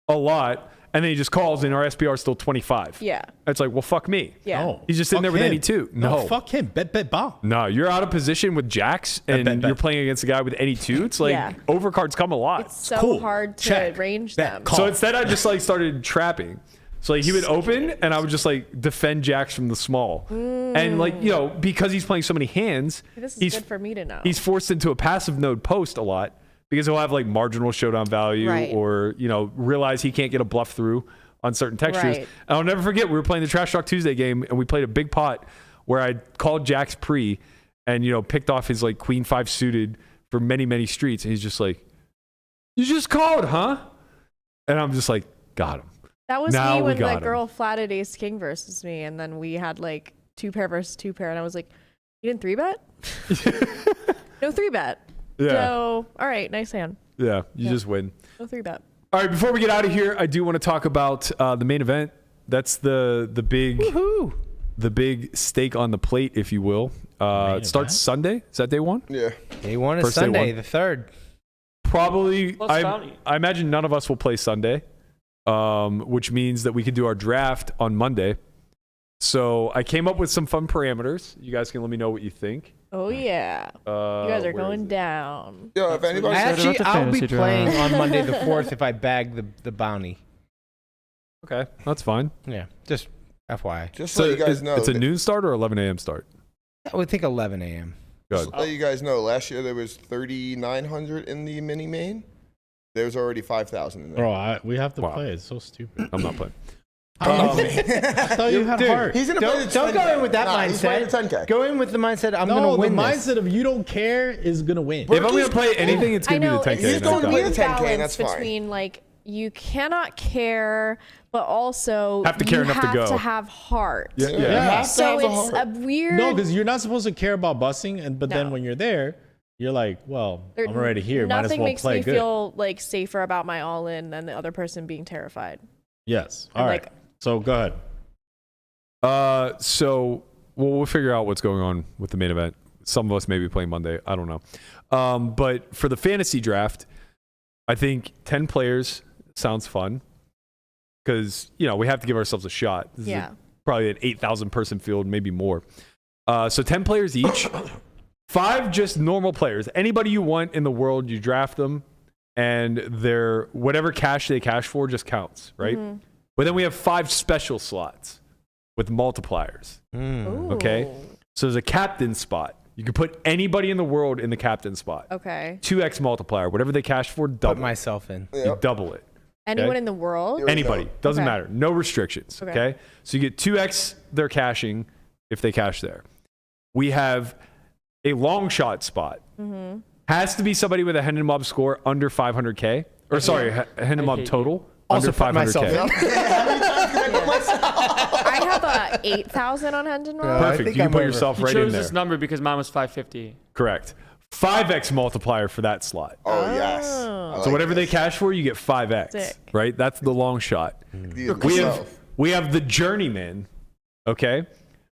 a lot. And then he just calls, and our SPR is still 25. Yeah. It's like, well, fuck me. Yeah. No. He's just sitting there Fuck with him. 82. No, No. fuck him. Bet bomb. No, you're out of position with jacks, and bet. you're playing against a guy with 82. It's like Yeah. overcards come a lot. It's so Cool. hard to Check. range Bet. them. Call. So instead, I just like started trapping. So like he would open, and I would just like defend jacks from the small, and like because he's playing so many hands, This is he's good for me to know. he's forced into a passive node post a lot because he'll have like marginal showdown value, Right. or realize he can't get a bluff through on certain textures. Right. And I'll never forget, we were playing the Trash Talk Tuesday game, and we played a big pot where I called jacks pre, and picked off his like queen 5 suited for many, many streets, and he's just like, "You just called, huh?" And I'm just like, "Got him." That was Now me we when got the him. girl flatted ace king versus me, and then we had like 2-pair versus 2-pair, and I was like, "You didn't 3-bet? No 3-bet. Yeah. So all right, nice hand. Yeah, you just win. No 3-bet. All right, before we get out of here, I do want to talk about the main event. That's the big stake on the plate, if you will. It starts Sunday. Is that day one? Yeah. Day one is First day Sunday, one. the 3rd. Probably. Plus bounty. I imagine none of us will play Sunday, which means that we could do our draft on Monday. So I came up with some fun parameters. You guys can let me know what you think. Oh yeah, you guys are where going is it? down. Yo, if anybody I'll be fantasy playing draft. on Monday the 4th if I bag the bounty. Okay, that's fine. Yeah, just FYI. just let you guys know. It's a noon start or 11 a.m. start. I would think 11 a.m. Good. Just let you guys know. Last year there was 3,900 in the mini main. There's already 5,000 in there. Bro, we have to Wow. play. It's so stupid. I'm not playing. I thought you had Dude, heart. He's gonna play the Don't go 10K. in with that Nah, he's playing mindset. the 10K. Go in with the mindset I'm No, going to the win this. mindset of you don't care is gonna win. If I'm going to play anything, it's I going to know be the 10K. it's He's and going I'm to done. play weird the 10K, and balance that's fine. between like you cannot care, but also Have to care you enough to have go. to have heart. Yeah. You have to So have the it's heart. a weird. No, because you're not supposed to care about busing, but then No. when you're there, you're like, well, there- I'm already here. Might as Nothing well makes play me good. feel like safer about my all-in than the other person being terrified. Yes. I'm All right. like- So go ahead. So we'll figure out what's going on with the main event. Some of us may be playing Monday. I don't know. But for the fantasy draft, I think 10 players sounds fun because, we have to give ourselves a shot. This is Yeah. probably an 8,000 person field, maybe more. So 10 players each, 5 just normal players. Anybody you want in the world, you draft them, and their whatever cash they cash for just counts, right? Mm-hmm. But then we have 5 special slots with multipliers. Ooh. Okay. So there's a captain spot. You can put anybody in the world in the captain spot. Okay. 2x multiplier. Whatever they cash for, double. Put myself in. You double it. Anyone in the world? Anybody. Doesn't Okay. matter. No restrictions. Okay. So you get 2x their cashing if they cash there. We have a long shot spot. Has to be somebody with a Hendon Mob score under 500K. Or sorry, Hendon Mob total Also under put myself 500K. I have a 8,000 on Hendon Mob. Perfect. You can put yourself He right chose in there. this number because mine was 550. Correct. 5x multiplier for that slot. Oh, yes. So whatever they cash for, you get 5x. Sick. Right? That's the long shot. We have the journeyman. Okay.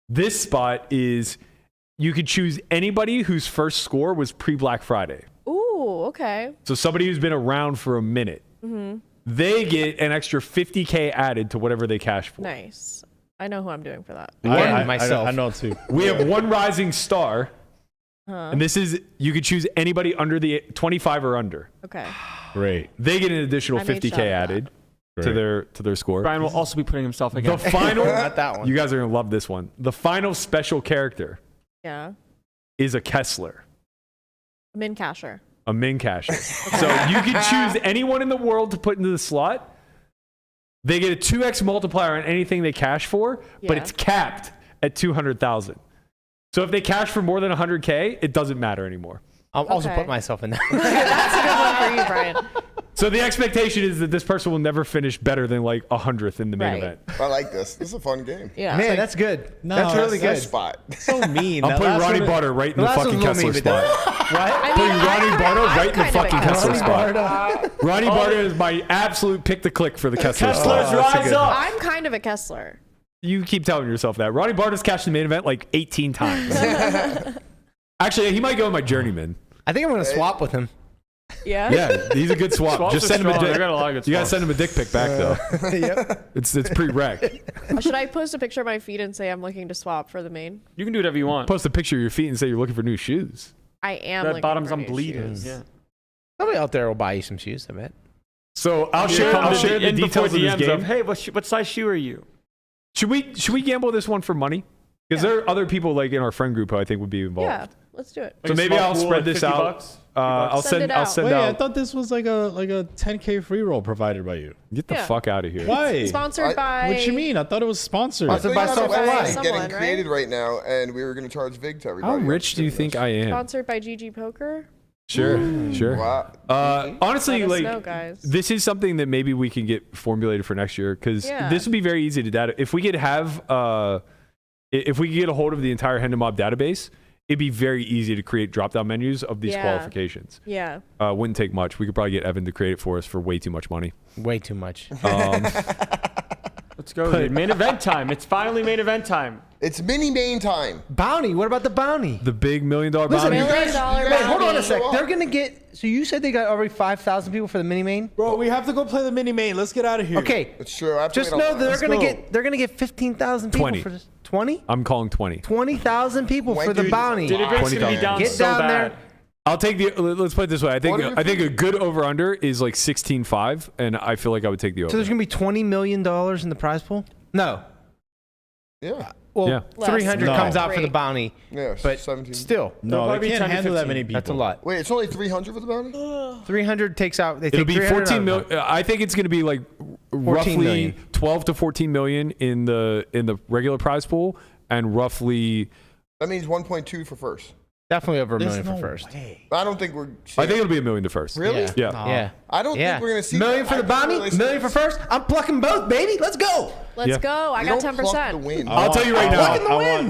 This spot is you could choose anybody whose first score was pre-Black Friday. Ooh, okay. So somebody who's been around for a minute. They get an extra 50K added to whatever they cash for. Nice. I know who I'm doing for that. myself. I know too. We have one rising star. And this is, you could choose anybody under the 25 or under. Okay. Great. They get an additional I made 50K shot of that. added to their score. Brian will also be putting himself The again. final, Not that one. you guys are going to love this one. The final special character Yeah. is a Kessler, Min casher. a min casher. So you can choose anyone in the world to put into the slot. They get a 2x multiplier on anything they cash for, but Yeah. it's capped at 200,000. So if they cash for more than 100K, it doesn't matter anymore. I'll also Okay. put myself in there. That's a good one for you, Brian. So the expectation is that this person will never finish better than like 100th in the main Right. event. I like this. This is a fun game. Yeah. Man, that's good. No, that's really Nice good. spot. So mean. I'm That putting last Ronnie one- Barter right in the last fucking one's a Kessler little mean, spot. What? I mean, Putting Ronnie Barter right in the kind of a fucking Kessler Kessler. spot. Ronnie Barter is my absolute pick to click for the Kessler Kesslers spot. rise up. I'm kind of a Kessler. You keep telling yourself that. Ronnie Barter's cashed the main event like 18 times. Actually, he might go in my journeyman. I think I'm going to swap with him. Yeah. Yeah, he's a good swap. Swaps Just are send him a strong. dick. They got a lot of good You gotta swaps. send him a dick pic back though. Yep. It's pre-rec. Should I post a picture of my feet and say I'm looking to swap for the main? You can do whatever you want. Post a picture of your feet and say you're looking for new shoes. I am. That looking bottom's for on new bleeding. shoes. Yeah. Somebody out there will buy you some shoes, I bet. So I'll share the details of this game. Hey, what size shoe are you? Should we gamble this one for money? Because there are other people like in our friend group who I think would be involved. Yeah. Let's do it. So maybe I'll spread this out. I'll Send it I'll out. send Wait, I out. thought this was like a 10K free roll provided by you. Get the Yeah. fuck out of here. Why? Sponsored by. What you mean? I thought it was sponsored. Sponsored by There's a Soto. website Someone, getting right? created right now, and we were going to charge Vig to everybody. How rich do you think I am? Sponsored by GG Poker. Sure. Wow. Honestly, Let us like know, guys. this is something that maybe we can get formulated for next year because Yeah. this would be very easy to data. If we could have, if we could get a hold of the entire Hendon Mob database, it'd be very easy to create drop-down menus of these Yeah. qualifications. Yeah. Wouldn't take much. We could probably get Evan to create it for us for way too much money. Way too much. Let's go, dude. Main event time. It's finally main event time. It's mini main time. Bounty. What about the bounty? The big $1 million Listen, bounty. you $1 million Wait, hold on a bounty. sec. They're going to get. So you said they got already 5,000 people for the mini main? Bro, we have to go play the mini main. Let's get out of here. Okay. It's true. I have to Just wait know on that that. they're going to get 15,000 people 20. for this. 20? I'm calling 20. 20,000 people for the Dude, bounty. Dude, it's gonna be down Get so down bad. there. I'll take the. Let's put it this way. I think What are your a good over/under is like 16.5, and I feel like I would take the over. So there's going to be $20 million in the prize pool? No. Yeah. Well, Yeah. 300 No. comes out for the Great. bounty, Yeah. but 17. still, No, It'll they probably be can't 10 to handle that 15. many people. that's a lot. Wait, it's only 300 for the bounty? 300 takes out. They It'll take be 300 14 out of million. it. I think it's going to be like roughly million. 12 to 14 million in the regular prize pool, and roughly. That means 1.2 for first. Definitely over a There's million no for first. way. I don't think we're. I think it'll be $1 million to first. Really? Yeah. Yeah. Yeah. I don't Yeah. think we're gonna see million that. for the I bounty, really see million for that. first. I'm plucking both, baby. Let's go. Let's Yeah. go. I You got don't pluck the 10%. win. I'll tell you right now.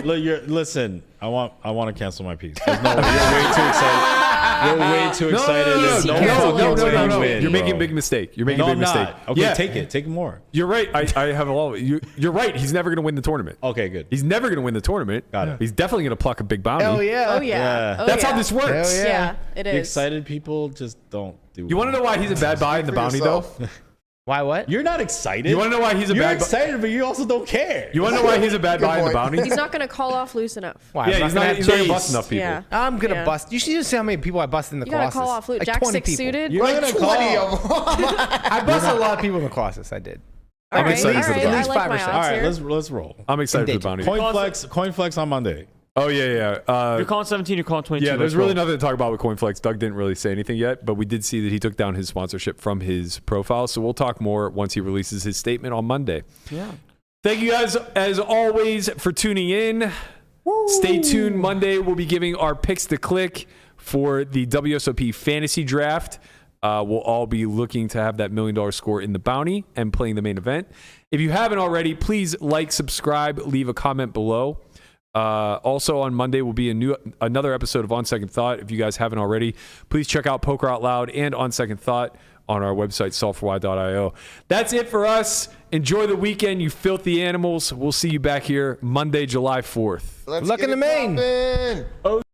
Listen, I want to cancel my piece. There's no way. You're way too excited. You're way too excited. There's no, fucking way you no. win, You're making a bro. big mistake. You're making No, a I'm big mistake. not. Okay, Yeah. take it. Take more. You're right. I have a lot. You're right. He's never going to win the tournament. Okay, good. He's never going to win the tournament. Got it. He's definitely going to pluck a big bounty. Hell yeah. Oh, yeah. Yeah. Oh, That's yeah. how this works. Hell Yeah, it The is. excited people just don't do. You want to know why he's a bad buy in the For bounty yourself. though? Why what? You're not excited. You want to know why he's a You're bad? excited, but you also don't care. You want to know why he's a bad Good buy in the point. bounty? He's not going to call off loose enough. Why? Yeah, I'm he's gonna not have going to days. bust enough people. Yeah. I'm gonna Yeah. bust. You should just see how many people I busted in the You got to Colossus. call off loose. Like Jack 20 six people. suited. You're Like not gonna 20 call. of them. I busted a lot of people in the Colossus. I did. I'm Okay, excited all for the right, bounty. I At least like 5%. my All odds right, here. let's roll. I'm excited for the Indeed. bounty. Coin flex on Monday. Oh, yeah. You're calling 17, you're calling 22. Yeah, there's Let's really roll. nothing to talk about with CoinFlex. Doug didn't really say anything yet, but we did see that he took down his sponsorship from his profile. So we'll talk more once he releases his statement on Monday. Yeah. Thank you guys, as always, for tuning in. Stay tuned. Monday, we'll be giving our picks to click for the WSOP fantasy draft. We'll all be looking to have that $1 million score in the bounty and playing the main event. If you haven't already, please like, subscribe, leave a comment below. Also on Monday will be another episode of On Second Thought. If you guys haven't already, please check out Poker Out Loud and On Second Thought on our website, solveforwhy.io. That's it for us. Enjoy the weekend, you filthy animals. We'll see you back here Monday, July 4th. Let's Luck get in the it main. poppin'.